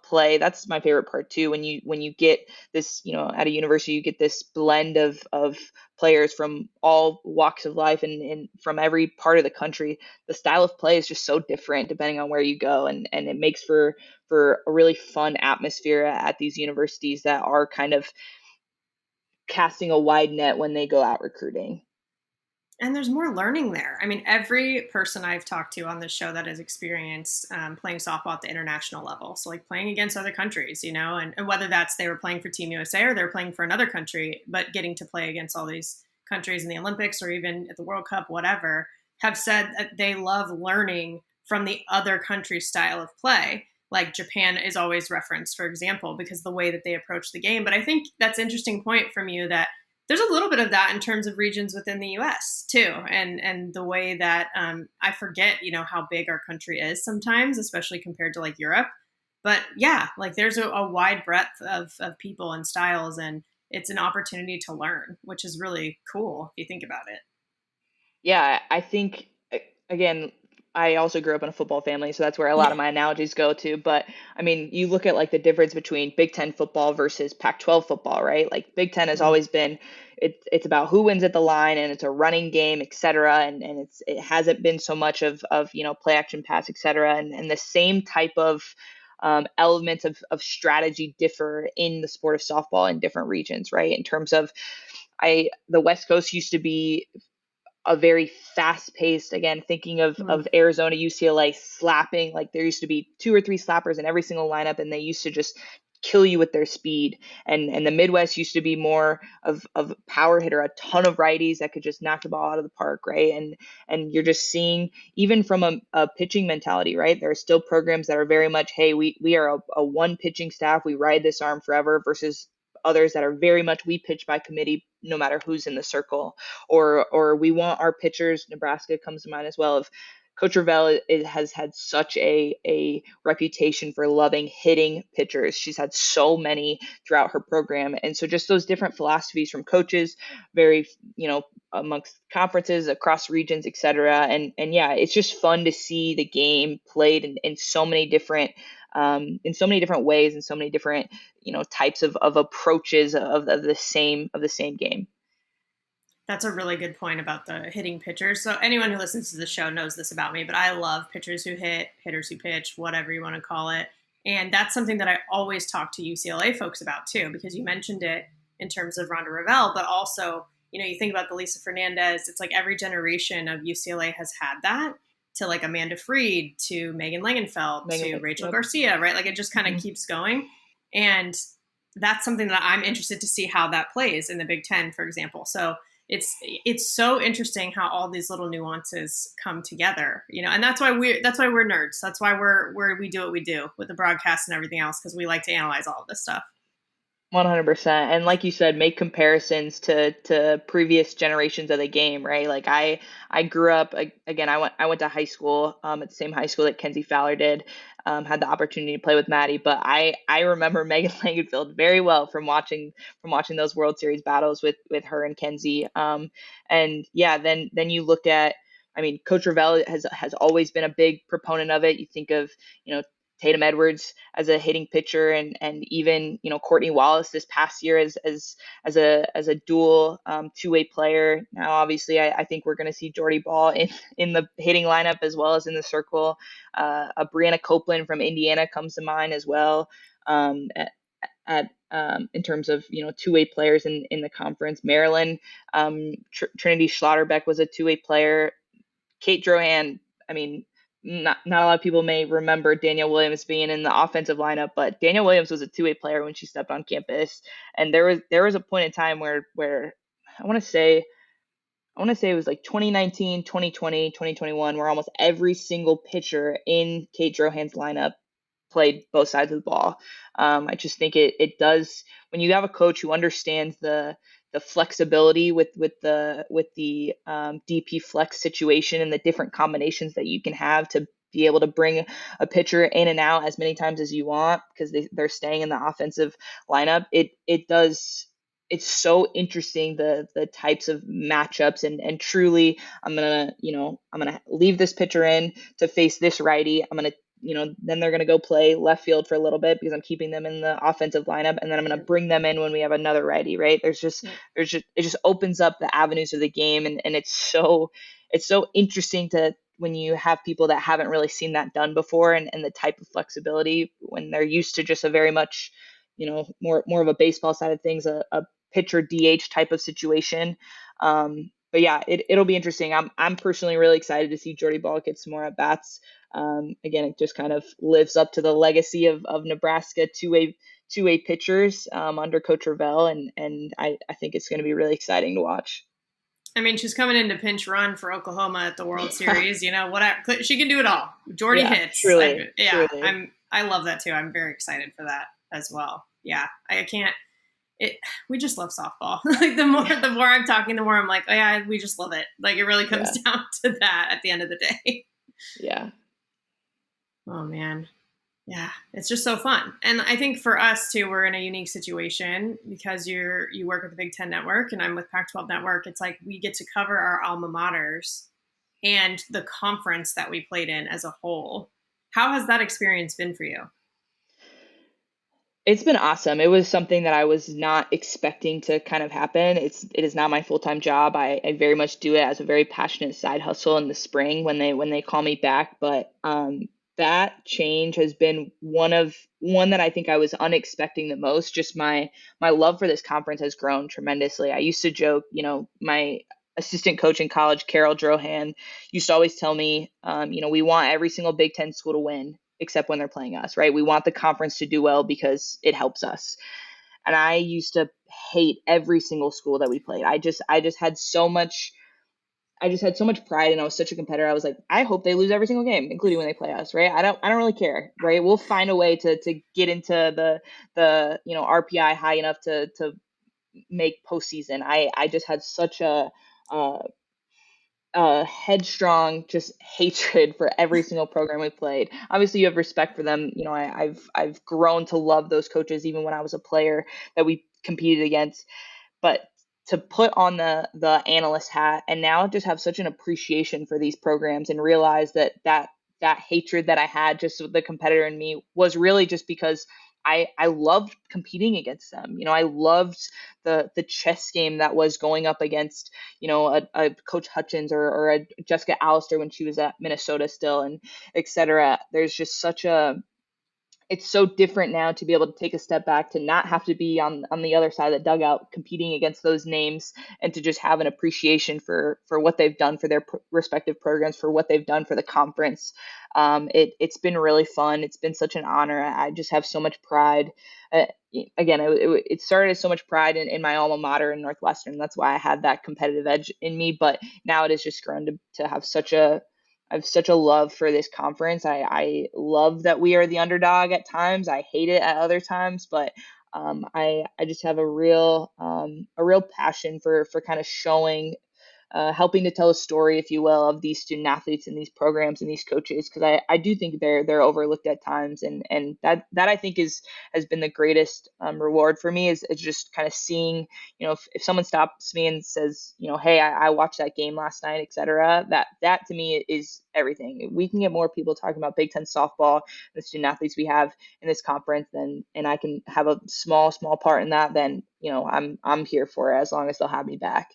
play. That's my favorite part too. When you get this, at a university, you get this blend of players from all walks of life and from every part of the country. The style of play is just so different depending on where you go, and it makes for a really fun atmosphere at these universities that are kind of casting a wide net when they go out recruiting. And there's more learning there. I mean, every person I've talked to on this show that has experienced playing softball at the international level, so like playing against other countries, and whether that's they were playing for Team USA or they're playing for another country, but getting to play against all these countries in the Olympics or even at the World Cup, whatever, have said that they love learning from the other country's style of play. Like Japan is always referenced, for example, because the way that they approach the game. But I think that's an interesting point from you that there's a little bit of that in terms of regions within the U.S. too, and the way that I forget, how big our country is sometimes, especially compared to like Europe. But yeah, like there's a wide breadth of people and styles, and it's an opportunity to learn, which is really cool if you think about it. Yeah, I think again, I also grew up in a football family, so that's where a lot of my analogies go to. But I mean, you look at like the difference between Big Ten football versus Pac-12 football, right? Like Big Ten has always been, it's about who wins at the line, and it's a running game, et cetera. And it hasn't been so much of play action pass, et cetera. And the same type of elements of strategy differ in the sport of softball in different regions, right? In terms of the West Coast used to be a very fast paced, again, thinking of Arizona, UCLA slapping, like there used to be 2 or 3 slappers in every single lineup, and they used to just kill you with their speed. And the Midwest used to be more of a power hitter, a ton of righties that could just knock the ball out of the park, right? And you're just seeing, even from a pitching mentality, right? There are still programs that are very much, hey, we are a one pitching staff, we ride this arm forever, versus others that are very much, we pitch by committee no matter who's in the circle, or we want our pitchers. Nebraska comes to mind as well. Of Coach Ravel has had such a reputation for loving hitting pitchers. She's had so many throughout her program, and so just those different philosophies from coaches, very amongst conferences across regions, etc. And yeah, it's just fun to see the game played in so many different ways, and so many different types of approaches of the same game. That's a really good point about the hitting pitchers. So anyone who listens to the show knows this about me, but I love pitchers who hit, hitters who pitch, whatever you want to call it. And that's something that I always talk to UCLA folks about too, because you mentioned it in terms of Rhonda Revelle, but also, you think about the Lisa Fernandez, it's like every generation of UCLA has had that, to like Amanda Freed, to Megan Langenfeld, to Rachel Garcia, right? Like it just kind of keeps going. And that's something that I'm interested to see how that plays in the Big Ten, for example. So it's so interesting how all these little nuances come together, and that's why we're nerds. That's why we do what we do with the broadcast and everything else, because we like to analyze all of this stuff. 100%. And like you said, make comparisons to previous generations of the game, right? Like I grew up, again, I went to high school at the same high school that Kenzie Fowler did. Had the opportunity to play with Maddie, but I remember Megan Langenfeld very well from watching those World Series battles with her and Kenzie. And yeah, then you look at, I mean, Coach Ravel has always been a big proponent of it. You think of, Tatum Edwards as a hitting pitcher, and even Courtney Wallace this past year as a dual two-way player. Now, obviously, I think we're going to see Jordy Bahl in the hitting lineup as well as in the circle. A Brianna Copeland from Indiana comes to mind as well. In terms of two-way players in the conference. Maryland, Trinity Schlotterbeck was a two-way player. Kate Drohan, I mean, not a lot of people may remember Danielle Williams being in the offensive lineup, but Danielle Williams was a two-way player when she stepped on campus. And there was a point in time where I want to say it was like 2019, 2020, 2021, where almost every single pitcher in Kate Drohan's lineup played both sides of the ball. I just think it does, when you have a coach who understands the flexibility with the DP flex situation and the different combinations that you can have to be able to bring a pitcher in and out as many times as you want, because they're staying in the offensive lineup. It's so interesting, the types of matchups, and truly I'm gonna leave this pitcher in to face this righty. I'm gonna then they're going to go play left field for a little bit because I'm keeping them in the offensive lineup. And then I'm going to bring them in when we have another righty, right? It just opens up the avenues of the game. And it's so interesting to, when you have people that haven't really seen that done before, and the type of flexibility when they're used to just a very much, more of a baseball side of things, a pitcher DH type of situation. But yeah, it'll be interesting. I'm personally really excited to see Jordy Bahl get some more at bats. Again, it just kind of lives up to the legacy of Nebraska two-way pitchers under Coach Ravel, and I think it's going to be really exciting to watch. I mean, she's coming in to pinch run for Oklahoma at the World Series. Whatever, she can do it all. Jordy hits. Truly. I love that too. I'm very excited for that as well. Yeah, I can't. We just love softball. Like the more I'm talking, the more I'm like, oh yeah, we just love it. Like it really comes down to that at the end of the day. Yeah. Oh man. Yeah. It's just so fun. And I think for us too, we're in a unique situation because you work with the Big Ten Network and I'm with Pac-12 Network. It's like we get to cover our alma maters and the conference that we played in as a whole. How has that experience been for you? It's been awesome. It was something that I was not expecting to kind of happen. It is not my full-time job. I very much do it as a very passionate side hustle in the spring when they call me back. But that change has been one that I think I was unexpecting the most. Just my love for this conference has grown tremendously. I used to joke, my assistant coach in college, Carol Drohan, used to always tell me, we want every single Big Ten school to win except when they're playing us, right? We want the conference to do well because it helps us. And I used to hate every single school that we played. I just had so much pride, and I was such a competitor. I was like, I hope they lose every single game, including when they play us, right? I don't really care, right? We'll find a way to get into the RPI high enough to make postseason. I just had such uh, headstrong just hatred for every single program we played. Obviously, you have respect for them. I've grown to love those coaches even when I was a player that we competed against. But to put on the analyst hat and now just have such an appreciation for these programs and realize that hatred that I had just with the competitor in me was really just because I loved competing against them. I loved the chess game that was going up against, a Coach Hutchins or a Jessica Allister when she was at Minnesota still, and et cetera. There's just it's so different now to be able to take a step back, to not have to be on the other side of the dugout competing against those names, and to just have an appreciation for what they've done for their respective programs, for what they've done for the conference. It's been really fun. It's been such an honor. I just have so much pride. Uh, Again, it started as so much pride in my alma mater in Northwestern. That's why I had that competitive edge in me. But now it has just grown to have I have such a love for this conference. I love that we are the underdog at times. I hate it at other times, but I just have a real passion for kind of showing, helping to tell a story, if you will, of these student athletes and these programs and these coaches, because I do think they're overlooked at times, and that I think has been the greatest reward for me is just kind of seeing, if someone stops me and says, hey, I watched that game last night, etc. That to me is everything. We can get more people talking about Big Ten softball, the student athletes we have in this conference, and I can have a small part in that, then I'm here for it as long as they'll have me back.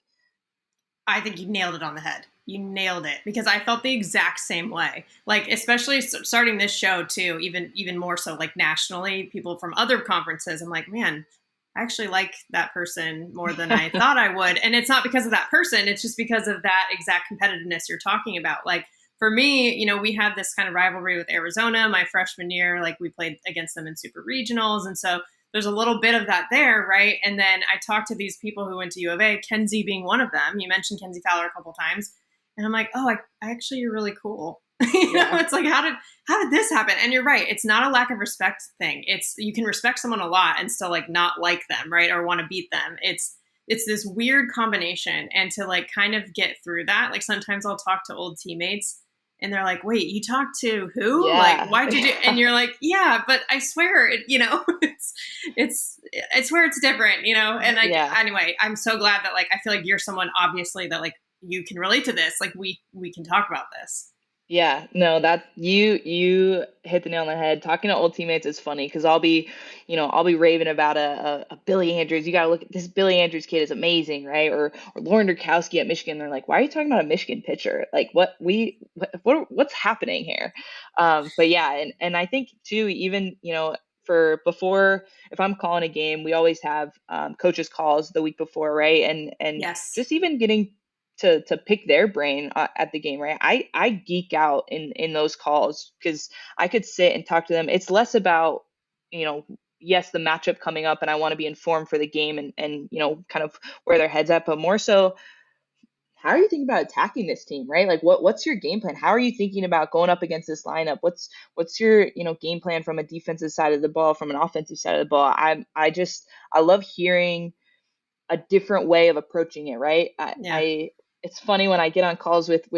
I think you nailed it on the head. You nailed it, because I felt the exact same way. Like, especially starting this show too, even more so, like nationally, people from other conferences. I'm like, man, I actually like that person more than I thought I would. And it's not because of that person. It's just because of that exact competitiveness you're talking about. Like, for me, we had this kind of rivalry with Arizona my freshman year. Like, we played against them in super regionals. And so there's a little bit of that there, right? And then I talked to these people who went to U of A, Kenzie being one of them. You mentioned Kenzie Fowler a couple of times. And I'm like, oh, I actually, you're really cool. It's like, how did this happen? And you're right. It's not a lack of respect thing. It's, you can respect someone a lot and still like not like them, right? Or want to beat them. It's this weird combination. And to like kind of get through that, like sometimes I'll talk to old teammates and they're like, wait, you talked to who? Yeah. Like, why'd you do? And you're like, yeah, but I swear, I swear it's different, And Anyway, I'm so glad that like, I feel like you're someone obviously that like you can relate to this. Like we can talk about this. Yeah, no, that you hit the nail on the head. Talking to old teammates is funny because I'll be raving about a Billy Andrews. You gotta look at this Billy Andrews kid is amazing, right? Or Lauren Durkowski at Michigan. They're like, why are you talking about a Michigan pitcher? Like, what's happening here? But yeah, and I think too, even for before, if I'm calling a game, we always have coaches calls the week before, right? And Yes. just even getting to pick their brain at the game, right? I geek out in those calls because I could sit and talk to them. It's less about, yes, the matchup coming up and I want to be informed for the game and kind of where their heads at, but more so, how are you thinking about attacking this team, right? Like what's your game plan? How are you thinking about going up against this lineup? What's your, game plan from a defensive side of the ball, from an offensive side of the ball? I love hearing a different way of approaching it, right? Yeah. It's funny when I get on calls with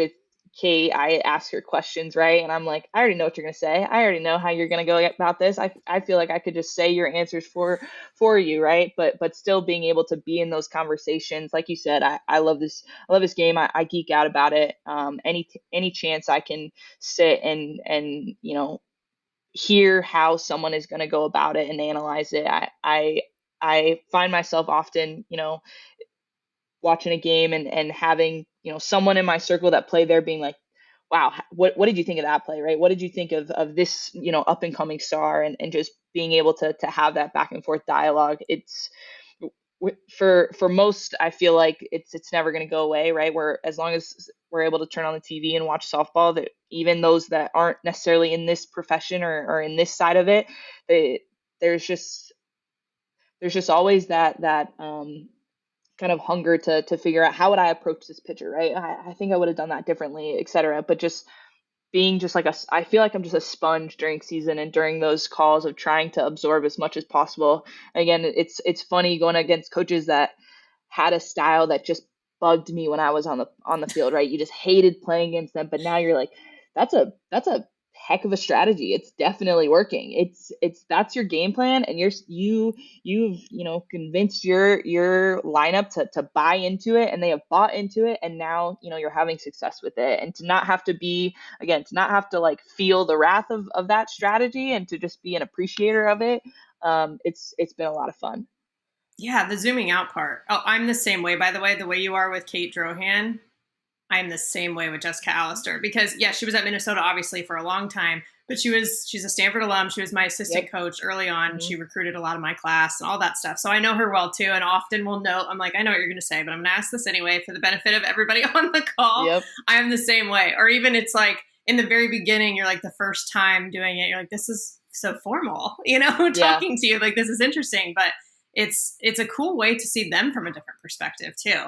Kate, I ask her questions, right? And I'm like, I already know what you're gonna say. I already know how you're gonna go about this. I feel like I could just say your answers for you, right? But still being able to be in those conversations, like you said, I love this. I love this game. I geek out about it. Any chance I can sit and hear how someone is gonna go about it and analyze it. I find myself often, watching a game and having, someone in my circle that played there being like, wow, what did you think of that play, right? What did you think of this, up and coming star, and just being able to have that back and forth dialogue. It's for most, I feel like it's never going to go away, right? Where as long as we're able to turn on the TV and watch softball, that even those that aren't necessarily in this profession or in this side of it, they, there's just there's just always that kind of hunger to figure out how would I approach this pitcher, right? I think I would have done that differently, et cetera. But just being just like I feel like I'm just a sponge during season and during those calls of trying to absorb as much as possible. Again, it's funny going against coaches that had a style that just bugged me when I was on the field, right? You just hated playing against them, but now you're like, that's a heck of a strategy. It's definitely working. It's that's your game plan, and you've convinced your lineup to buy into it, and they have bought into it, and now you're having success with it. And to not have to be again to not have to like feel the wrath of that strategy, and to just be an appreciator of it. It's been a lot of fun. Yeah, the zooming out part. Oh, I'm the same way, by the way. The way you are with Kate Drohan, I'm the same way with Jessica Allister because yeah, she was at Minnesota obviously for a long time, but she's a Stanford alum. She was my assistant Yep. coach early on. Mhm. She recruited a lot of my class and all that stuff. So I know her well too, and often will note, I'm like, I know what you're going to say, but I'm going to ask this anyway for the benefit of everybody on the call. Yep. I am the same way. Or even it's like in the very beginning, you're like the first time doing it, you're like, this is so formal, Yeah. talking to you, like this is interesting, but it's a cool way to see them from a different perspective too.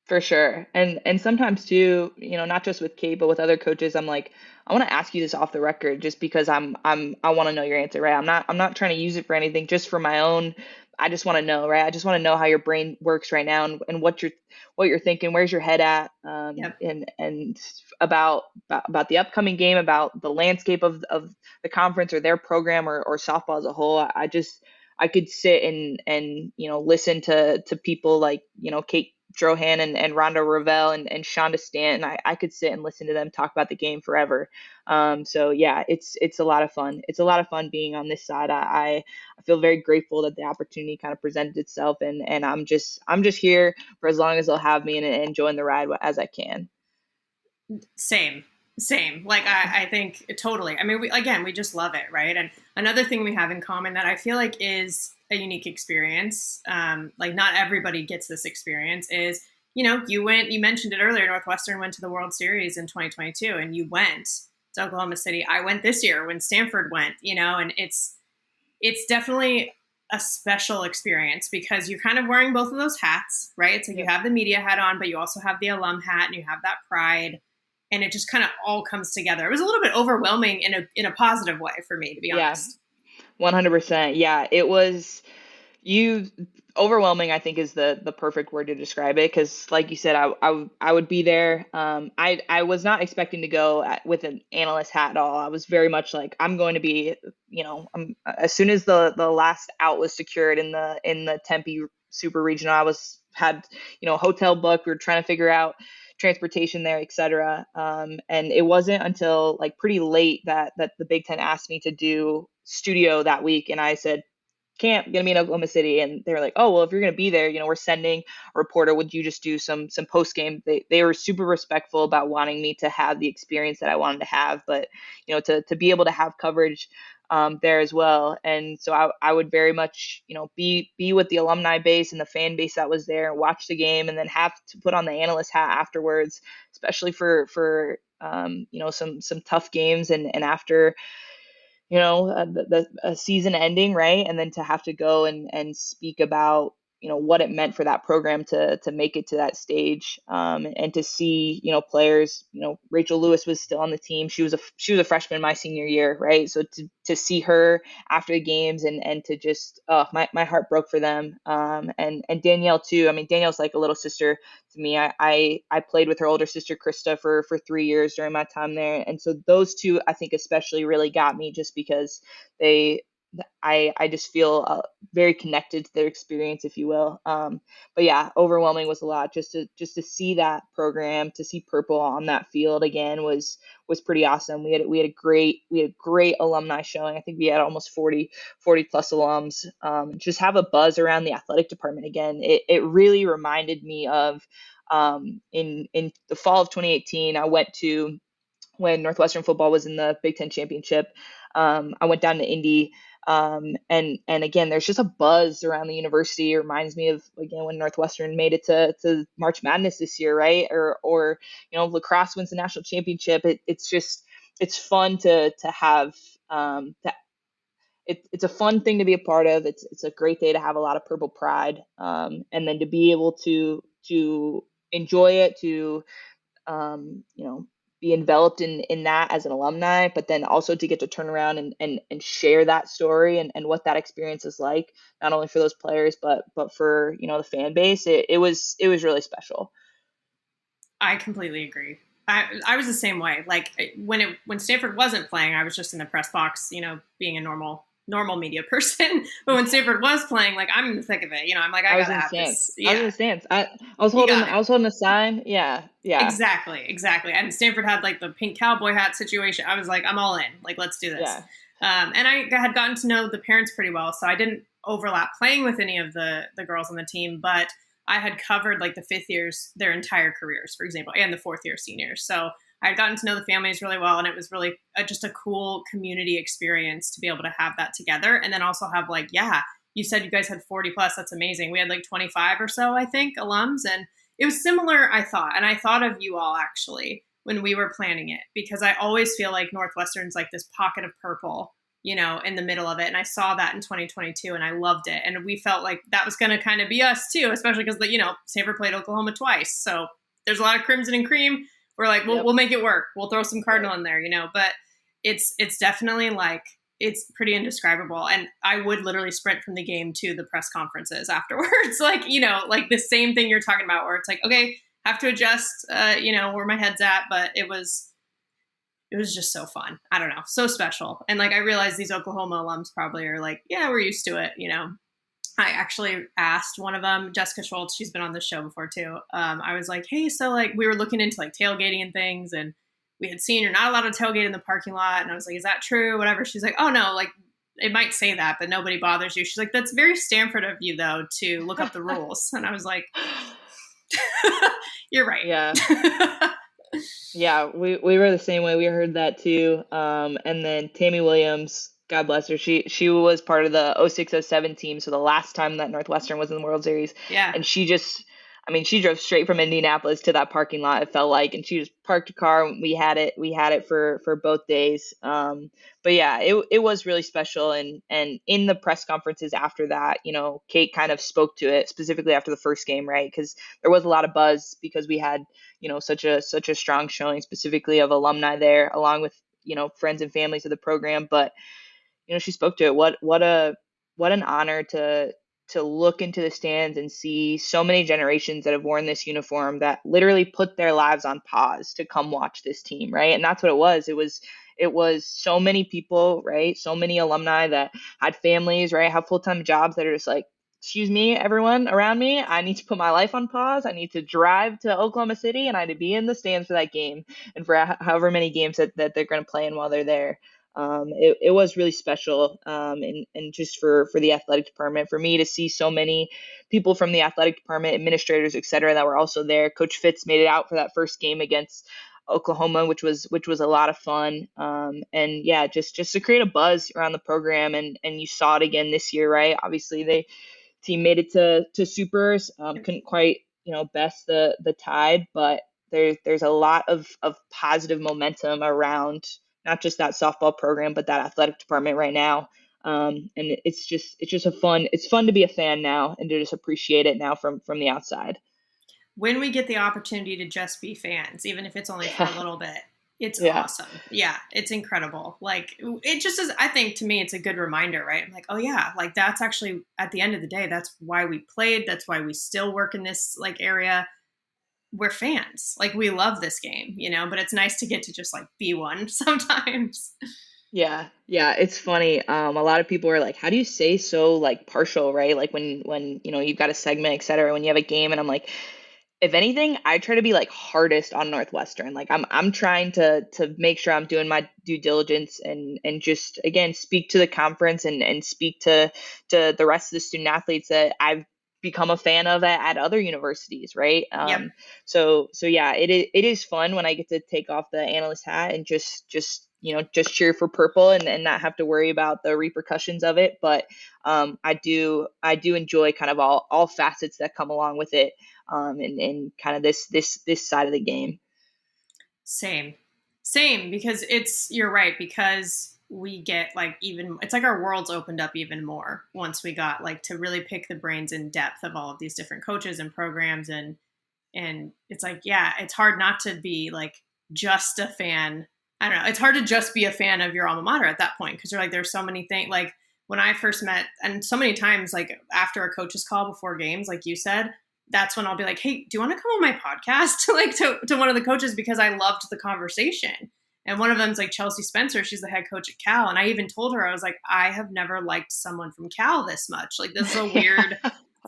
For sure. And sometimes too, not just with Kate, but with other coaches, I'm like, I want to ask you this off the record just because I want to know your answer, right? I'm not trying to use it for anything, just for my own. I just want to know, right? I just want to know how your brain works right now, and what you're thinking, where's your head at, Yep. and about the upcoming game, about the landscape of the conference or their program, or softball as a whole. I could sit and listen to people like Kate Drohan and Rhonda Revelle and Shonda Stanton. I could sit and listen to them talk about the game forever. So yeah, it's a lot of fun. It's a lot of fun being on this side. I feel very grateful that the opportunity kind of presented itself, and I'm just here for as long as they'll have me, and enjoying the ride as I can. Same like I think totally. I mean, we just love it, right? And another thing we have in common that I feel like is a unique experience, like not everybody gets this experience, is you mentioned it earlier, Northwestern went to the World Series in 2022 and you went to Oklahoma City. I went this year when Stanford went, and it's definitely a special experience because you're kind of wearing both of those hats, right? It's like you have the media hat on, but you also have the alum hat and you have that pride, and it just kind of all comes together. It was a little bit overwhelming in a positive way for me, to be Yeah, honest. 100%. Yeah, it was you overwhelming, I think, is the perfect word to describe it, because like you said, I would be there. I was not expecting to go with an analyst hat at all. I was very much like, I'm going to be, as soon as the last out was secured in the Tempe super regional, I had hotel booked. We were trying to figure out transportation there, etc. And it wasn't until like pretty late that the Big Ten asked me to do studio that week, and I said, camp, gonna be in Oklahoma City. And they were like, oh well, if you're gonna be there, we're sending a reporter, would you just do some post game? They were super respectful about wanting me to have the experience that I wanted to have, but to be able to have coverage there as well. And so I would very much be with the alumni base and the fan base that was there, and watch the game, and then have to put on the analyst hat afterwards, especially for some tough games, and after the season ending, right? And then to have to go and speak about what it meant for that program to make it to that stage, and to see, players, Rachel Lewis was still on the team. She was a freshman my senior year, right? So to see her after the games, and to just, my heart broke for them. And Danielle too. I mean, Danielle's like a little sister to me. I played with her older sister Krista for 3 years during my time there, and so those two, I think, especially really got me, just because they I just feel very connected to their experience, if you will. But yeah, overwhelming was a lot. Just to see that program, to see purple on that field again was pretty awesome. We had a great alumni showing. I think we had almost 40 plus alums. Just have a buzz around the athletic department again. It really reminded me of, in the fall of 2018, I went to, when Northwestern football was in the Big Ten championship. I went down to Indy. And again, there's just a buzz around the university. It reminds me of, again, when Northwestern made it to March Madness this year, right? Or lacrosse wins the national championship. It's fun to have, it's a fun thing to be a part of. It's a great day to have a lot of purple pride, and then to be able to enjoy it, to be enveloped in that as an alumni, but then also to get to turn around and share that story, and what that experience is like, not only for those players, but for, the fan base. It was really special. I completely agree. I was the same way. Like when Stanford wasn't playing, I was just in the press box, being a normal media person. But when Stanford was playing, like, I'm in the thick of it. I'm like, I gotta have this. Yeah. I was in the stands. I was holding a sign. Yeah. Exactly. And Stanford had like the pink cowboy hat situation. I was like, I'm all in. Like, let's do this. Yeah. And I had gotten to know the parents pretty well, so I didn't overlap playing with any of the girls on the team, but I had covered like the fifth years, their entire careers, for example, and the fourth year seniors. So I had gotten to know the families really well, and it was really just a cool community experience to be able to have that together. And then also have, like, yeah, you said you guys had 40 plus. That's amazing. We had like 25 or so, I think, alums. And it was similar, I thought. And I thought of you all actually when we were planning it, because I always feel like Northwestern's like this pocket of purple, in the middle of it. And I saw that in 2022 and I loved it. And we felt like that was going to kind of be us too, especially because Stanford played Oklahoma twice. So there's a lot of crimson and cream. We're like, we'll make it work. We'll throw some Cardinal in there, but it's definitely like, it's pretty indescribable. And I would literally sprint from the game to the press conferences afterwards. Like, like the same thing you're talking about, where it's like, okay, have to adjust, where my head's at. But it was just so fun. I don't know. So special. And like, I realized these Oklahoma alums probably are like, yeah, we're used to it. I actually asked one of them, Jessica Schultz, she's been on this show before too. I was like, hey, so like we were looking into like tailgating and things, and we had seen you're not allowed to tailgate in the parking lot. And I was like, is that true? Whatever. She's like, oh no, like it might say that, but nobody bothers you. She's like, that's very Stanford of you though, to look up the rules. And I was like, you're right. Yeah. Yeah, we were the same way. We heard that too. And then Tammy Williams, God bless her. She was part of the 06-07 team, so the last time that Northwestern was in the World Series. Yeah. And she drove straight from Indianapolis to that parking lot, it felt like, and she just parked a car. We had it for both days. But yeah, it was really special. And in the press conferences after that, Kate kind of spoke to it specifically after the first game, right? Because there was a lot of buzz because we had, such a strong showing specifically of alumni there, along with, friends and families of the program. But she spoke to it. What an honor to look into the stands and see so many generations that have worn this uniform that literally put their lives on pause to come watch this team, right? And that's what it was. It was so many people, right? So many alumni that had families, right? Have full-time jobs that are just like, excuse me, everyone around me, I need to put my life on pause. I need to drive to Oklahoma City and I need to be in the stands for that game and for however many games that they're going to play in while they're there. It was really special, and just for the athletic department, for me to see so many people from the athletic department, administrators, et cetera, that were also there. Coach Fitz made it out for that first game against Oklahoma, which was a lot of fun. And yeah, just to create a buzz around the program, and you saw it again this year, right? Obviously, team made it to supers, couldn't quite best the tide, but there's a lot of positive momentum around not just that softball program, but that athletic department right now. And it's fun to be a fan now and to just appreciate it now from the outside. When we get the opportunity to just be fans, even if it's only for a little bit, it's Yeah. awesome. Yeah, it's incredible. Like, it just is, I think to me, it's a good reminder, right? I'm like, oh yeah, like that's actually, at the end of the day, that's why we played. That's why we still work in this like area. We're fans. Like, we love this game, but it's nice to get to just like be one sometimes. Yeah, yeah, it's funny. A lot of people are like, "How do you say so like partial, right? Like when you've got a segment, etc. When you have a game." And I'm like, if anything, I try to be like hardest on Northwestern. Like I'm trying to make sure I'm doing my due diligence and just again speak to the conference and speak to the rest of the student athletes that I've become a fan of at other universities, right? Yep. So yeah, it is fun when I get to take off the analyst hat and just cheer for purple and not have to worry about the repercussions of it. But I do enjoy kind of all facets that come along with it, and kind of this side of the game. Same, because you're right, because we get like, even it's like our world's opened up even more once we got like to really pick the brains in depth of all of these different coaches and programs, and it's like, yeah, it's hard not to be like just a fan. I don't know, it's hard to just be a fan of your alma mater at that point, because you're like, there's so many things. Like, when I first met, and so many times, like after a coach's call before games, like you said, that's when I'll be like, hey, do you want to come on my podcast? Like, to one of the coaches, because I loved the conversation. And one of them's like Chelsea Spencer. She's the head coach at Cal. And I even told her, I was like, I have never liked someone from Cal this much. Like, this is a weird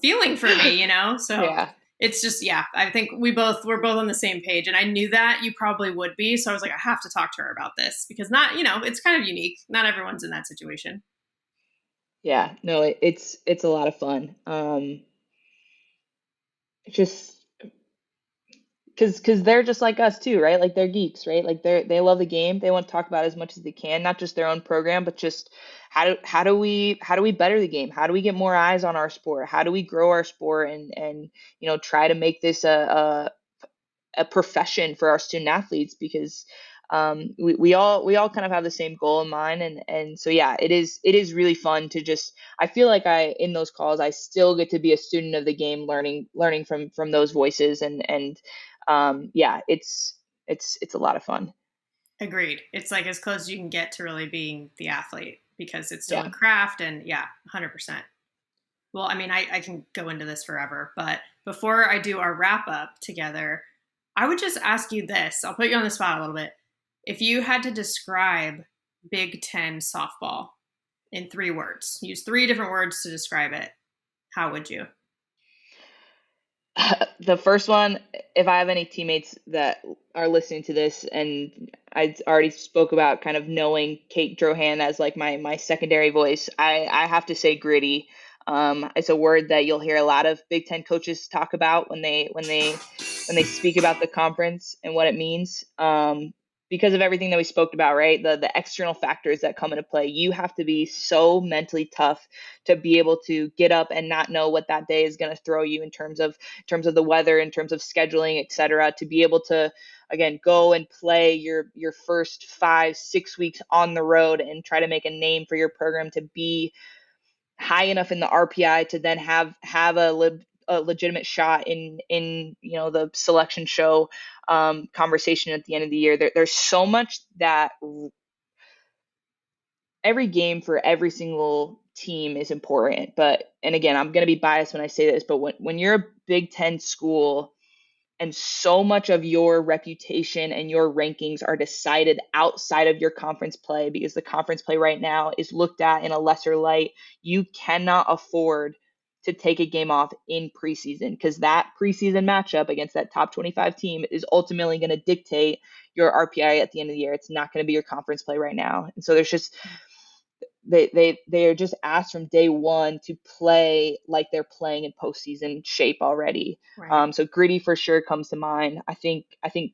feeling for me, So Yeah. it's just, yeah, I think we're both on the same page. And I knew that you probably would be. So I was like, I have to talk to her about this, because it's kind of unique. Not everyone's in that situation. Yeah, no, it's a lot of fun. Just because they're just like us too, right? Like they're geeks, right? Like they love the game. They want to talk about it as much as they can, not just their own program, but just how do we better the game? How do we get more eyes on our sport? How do we grow our sport and try to make this a profession for our student athletes? Because we all kind of have the same goal in mind, and so yeah, it is really fun to just, I feel like in those calls I still get to be a student of the game, learning from those voices, and yeah, it's a lot of fun. Agreed. It's like as close as you can get to really being the athlete, because it's still a Yeah. craft. And yeah, 100%. Well, I mean, I can go into this forever, but before I do our wrap up together, I would just ask you this. I'll put you on the spot a little bit. If you had to describe Big Ten softball in 3 words, use 3 different words to describe it, how would you? The first one, if I have any teammates that are listening to this, and I already spoke about kind of knowing Kate Drohan as like my secondary voice, I have to say gritty. It's a word that you'll hear a lot of Big Ten coaches talk about when they speak about the conference and what it means. Because of everything that we spoke about, right? The external factors that come into play. You have to be so mentally tough to be able to get up and not know what that day is going to throw you in terms of the weather, in terms of scheduling, et cetera, to be able to, again, go and play your first 5-6 weeks on the road and try to make a name for your program, to be high enough in the RPI to then have a legitimate shot in the selection show conversation at the end of the year. There's so much that every game for every single team is important. And again, I'm going to be biased when I say this, but when you're a Big Ten school and so much of your reputation and your rankings are decided outside of your conference play, because the conference play right now is looked at in a lesser light, you cannot afford to take a game off in preseason, because that preseason matchup against that top 25 team is ultimately going to dictate your RPI at the end of the year. It's not going to be your conference play right now. And so there's just, they are just asked from day one to play like they're playing in postseason shape already. Right. So gritty for sure comes to mind. I think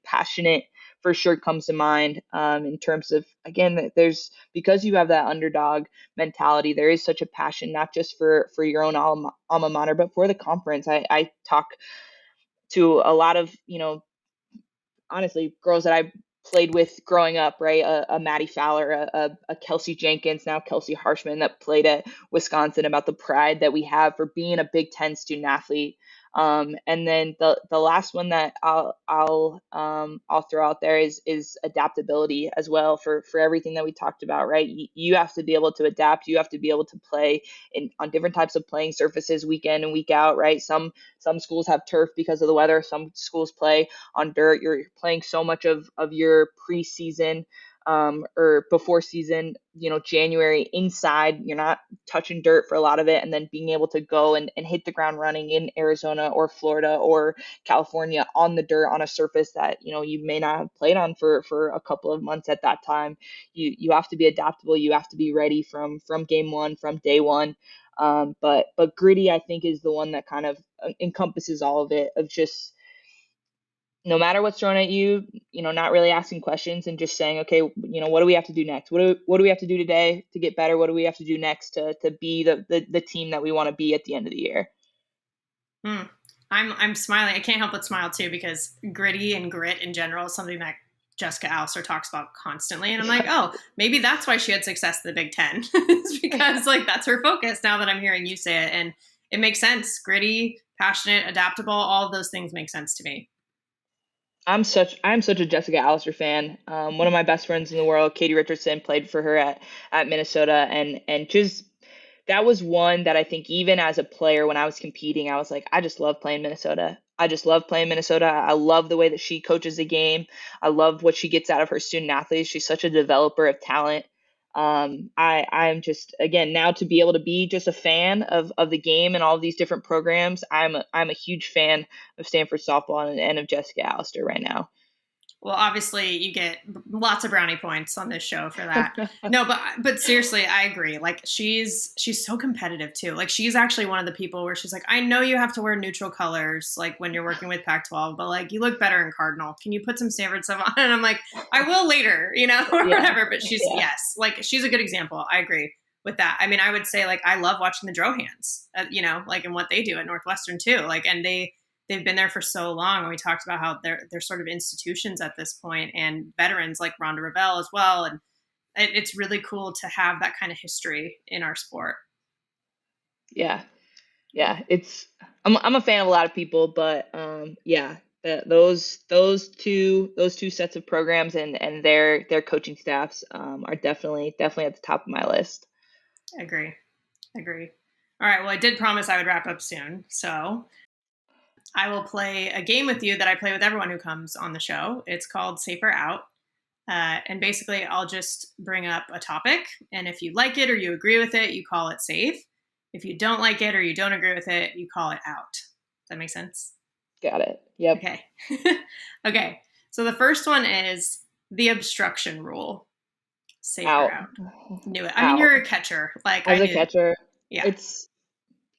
passionate for sure comes to mind, in terms of, again, there's, because you have that underdog mentality, there is such a passion, not just for your own alma mater, but for the conference. I talk to a lot of, honestly, girls that I played with growing up, right? A Maddie Fowler, a Kelsey Jenkins, now Kelsey Harshman, that played at Wisconsin, about the pride that we have for being a Big Ten student athlete. And then the last one that I'll throw out there is adaptability as well, for everything that we talked about, right? You have to be able to adapt. You have to be able to play on different types of playing surfaces week in and week out, right? Some schools have turf because of the weather. Some schools play on dirt. You're playing so much of your preseason or before season, January inside. You're not touching dirt for a lot of it, and then being able to go and hit the ground running in Arizona or Florida or California on the dirt, on a surface that you may not have played on for a couple of months at that time. You have to be adaptable. You have to be ready from game one, from day one. But gritty, I think, is the one that kind of encompasses all of it, of just no matter what's thrown at you, not really asking questions and just saying, okay, what do we have to do next? What do we have to do today to get better? What do we have to do next to be the team that we want to be at the end of the year? I'm smiling. I can't help but smile too, because gritty and grit in general is something that Jessica Allister talks about constantly. And I'm like, oh, maybe that's why she had success in the Big Ten. It's because that's her focus, now that I'm hearing you say it. And it makes sense. Gritty, passionate, adaptable, all of those things make sense to me. I'm such a Jessica Allister fan. One of my best friends in the world, Katie Richardson, played for her at Minnesota, and just that was one that I think, even as a player, when I was competing, I was like, I just love playing Minnesota. I just love playing Minnesota. I love the way that she coaches the game. I love what she gets out of her student athletes. She's such a developer of talent. I'm just, again, now to be able to be just a fan of the game and all of these different programs, I'm a huge fan of Stanford softball and of Jessica Allister right now. Well, obviously you get lots of brownie points on this show for that. No, but seriously, I agree. Like, she's so competitive too. Like, she's actually one of the people where she's like, I know you have to wear neutral colors, like when you're working with Pac-12, but like, you look better in Cardinal. Can you put some Stanford stuff on? And I'm like, I will later, or whatever. But she's yes, like, she's a good example. I agree with that. I mean, I would say, like, I love watching the Drohans, like, and what they do at Northwestern too. Like, and they've been there for so long. And we talked about how they're sort of institutions at this point, and veterans like Rhonda Revelle as well. And it's really cool to have that kind of history in our sport. Yeah. I'm a fan of a lot of people, but those two sets of programs and their coaching staffs are definitely at the top of my list. Agree. All right. Well, I did promise I would wrap up soon, so I will play a game with you that I play with everyone who comes on the show. It's called Safe or Out. And basically, I'll just bring up a topic. And if you like it or you agree with it, you call it safe. If you don't like it or you don't agree with it, you call it out. Does that make sense? Got it. Yep. Okay. Okay. So the first one is the obstruction rule. Safe or out. Knew it. I mean, you're a catcher. Like, as a catcher, yeah.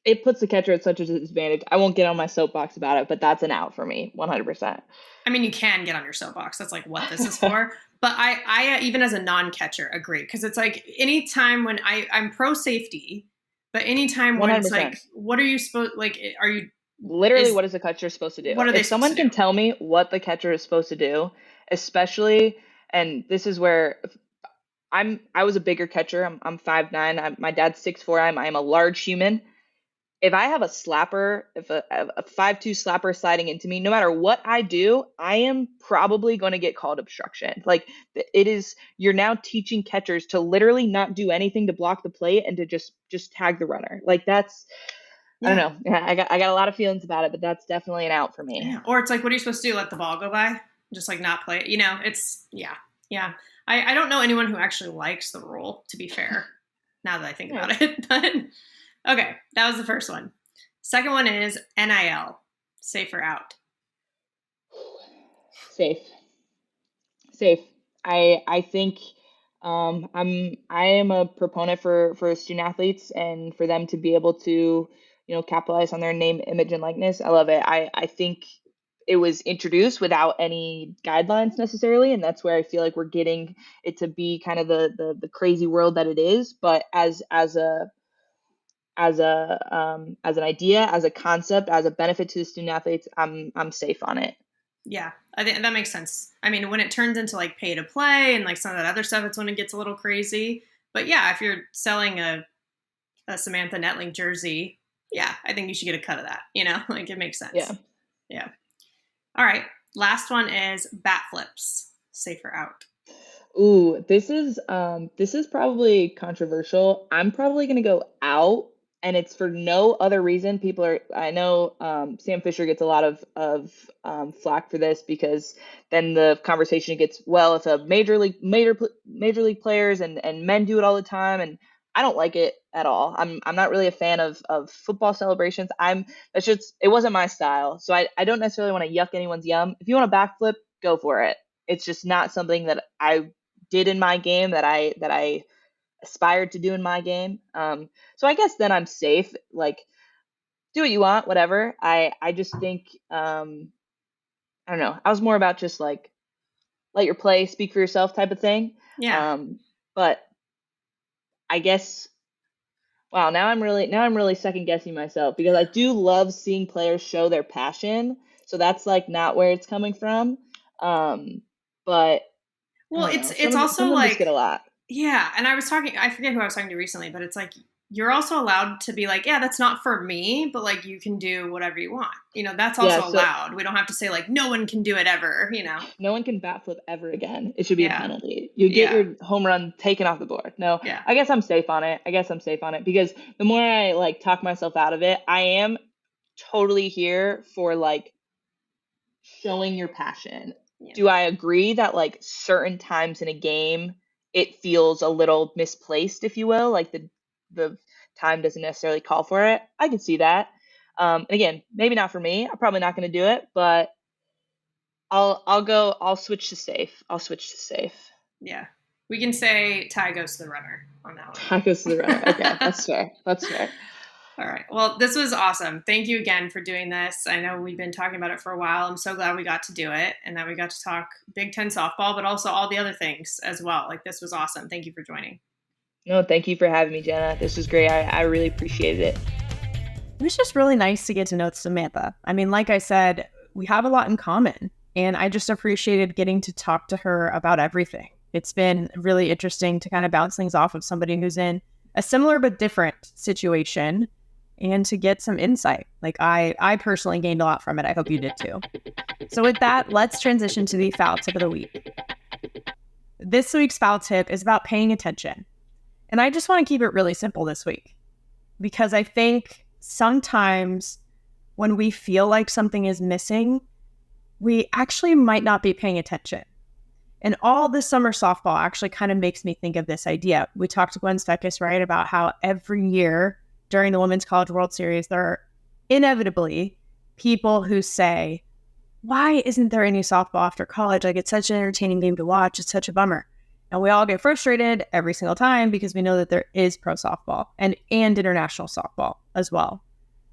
It puts the catcher at such a disadvantage. I won't get on my soapbox about it, but that's an out for me, 100%. I mean, you can get on your soapbox. That's like what this is for. But I even as a non-catcher agree, because it's like anytime when I'm pro safety, but anytime when 100%. It's like, what are you supposed, like, are you literally, what is the catcher supposed to do? What are they? If someone can tell me what the catcher is supposed to do, especially, and this is where I was a bigger catcher. I'm 5'9". My dad's 6'4". I'm a large human. If I have a slapper, if a 5'2" slapper sliding into me, no matter what I do, I am probably going to get called obstruction. Like, you're now teaching catchers to literally not do anything to block the plate and to just tag the runner. Like, that's, I don't know. I got a lot of feelings about it, but that's definitely an out for me. Yeah. Or it's like, what are you supposed to do? Let the ball go by? Just like not play it? It's, yeah. I don't know anyone who actually likes the rule, to be fair, now that I think about it. But okay, that was the first one. Second one is NIL. Safe or out? Safe. I think I am a proponent for student athletes and for them to be able to, capitalize on their name, image, and likeness. I love it. I think it was introduced without any guidelines necessarily, and that's where I feel like we're getting it to be kind of the crazy world that it is. But as an idea, as a concept, as a benefit to the student athletes, I'm safe on it. Yeah, I think that makes sense. I mean, when it turns into like pay to play and like some of that other stuff, it's when it gets a little crazy. But yeah, if you're selling a Samantha Nettling jersey, yeah, I think you should get a cut of that. Like it makes sense. Yeah. Yeah. All right. Last one is bat flips. Safer out. Ooh, this is probably controversial. I'm probably gonna go out, and it's for no other reason. I know Sam Fisher gets a lot of flack for this because then the conversation gets, well, if a major league players and men do it all the time, and I don't like it at all. I'm not really a fan of football celebrations. It wasn't my style, so I don't necessarily want to yuck anyone's yum. If you want a backflip, go for it. It's just not something that I did in my game, that I aspired to do in my game. So I guess then I'm safe. Like, do what you want, whatever. I just think I don't know. I was more about just like let your play speak for yourself type of thing. Yeah. But I guess wow, now I'm really second guessing myself, because I do love seeing players show their passion. So that's like not where it's coming from. But well, I don't know. it's also some of them like just get a lot. Yeah, and I forget who I was talking to recently, but it's like you're also allowed to be like, yeah, that's not for me, but like you can do whatever you want. That's also allowed. We don't have to say like no one can do it ever. No one can bat flip ever again. It should be a penalty. You get your home run taken off the board. No, I guess I'm safe on it. Because the more I like talk myself out of it, I am totally here for like showing your passion. Yeah. Do I agree that like certain times in a game it feels a little misplaced, if you will, like the time doesn't necessarily call for it? I can see that. And again, maybe not for me. I'm probably not going to do it, but I'll switch to safe. Yeah. We can say tie goes to the runner on that one. Tie goes to the runner. Okay, that's fair. All right. Well, this was awesome. Thank you again for doing this. I know we've been talking about it for a while. I'm so glad we got to do it and that we got to talk Big Ten softball, but also all the other things as well. Like, this was awesome. Thank you for joining. No, thank you for having me, Jenna. This was great. I really appreciated it. It was just really nice to get to know Samantha. I mean, like I said, we have a lot in common, and I just appreciated getting to talk to her about everything. It's been really interesting to kind of bounce things off of somebody who's in a similar but different situation, and to get some insight. Like I personally gained a lot from it. I hope you did too. So with that, let's transition to the foul tip of the week. This week's foul tip is about paying attention. And I just want to keep it really simple this week, because I think sometimes when we feel like something is missing, we actually might not be paying attention. And all this summer softball actually kind of makes me think of this idea. We talked to Gwen Steckus, right, about how every year during the Women's College World Series, there are inevitably people who say, why isn't there any softball after college? Like, it's such an entertaining game to watch. It's such a bummer. And we all get frustrated every single time because we know that there is pro softball and international softball as well.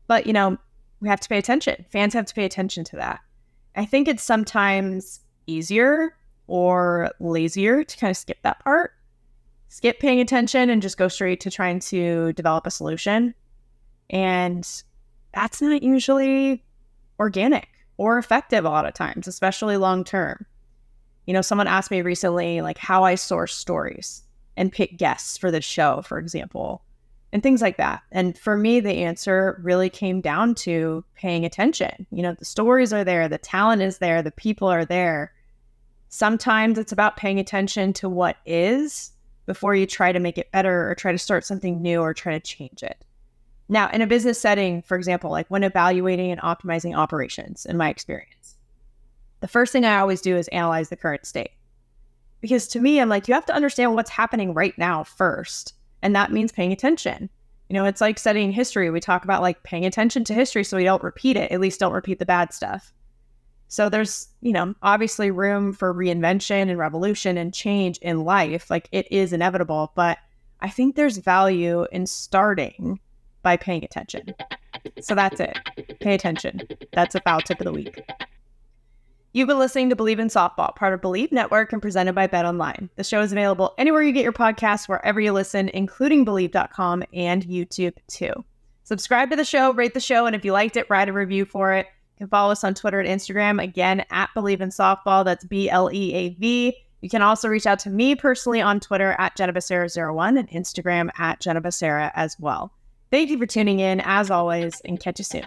But, we have to pay attention. Fans have to pay attention to that. I think it's sometimes easier or lazier to kind of skip that part. Skip paying attention and just go straight to trying to develop a solution. And that's not usually organic or effective a lot of times, especially long term. Someone asked me recently, like, how I source stories and pick guests for the show, for example, and things like that. And for me, the answer really came down to paying attention. The stories are there, the talent is there, the people are there. Sometimes it's about paying attention to what is before you try to make it better or try to start something new or try to change it. Now, in a business setting, for example, like when evaluating and optimizing operations, in my experience, the first thing I always do is analyze the current state. Because to me, I'm like, you have to understand what's happening right now first. And that means paying attention. It's like studying history. We talk about like paying attention to history so we don't repeat it, at least don't repeat the bad stuff. So there's, obviously room for reinvention and revolution and change in life. Like, it is inevitable, but I think there's value in starting by paying attention. So that's it. Pay attention. That's a foul tip of the week. You've been listening to Bleav in Softball, part of Bleav Network and presented by BetOnline. The show is available anywhere you get your podcasts, wherever you listen, including Bleav.com and YouTube too. Subscribe to the show, rate the show, and if you liked it, write a review for it. You can follow us on Twitter and Instagram, again, at Bleav in Softball. That's BLEAV. You can also reach out to me personally on Twitter at JennaBecerra01 and Instagram at JennaBecerra as well. Thank you for tuning in, as always, and catch you soon.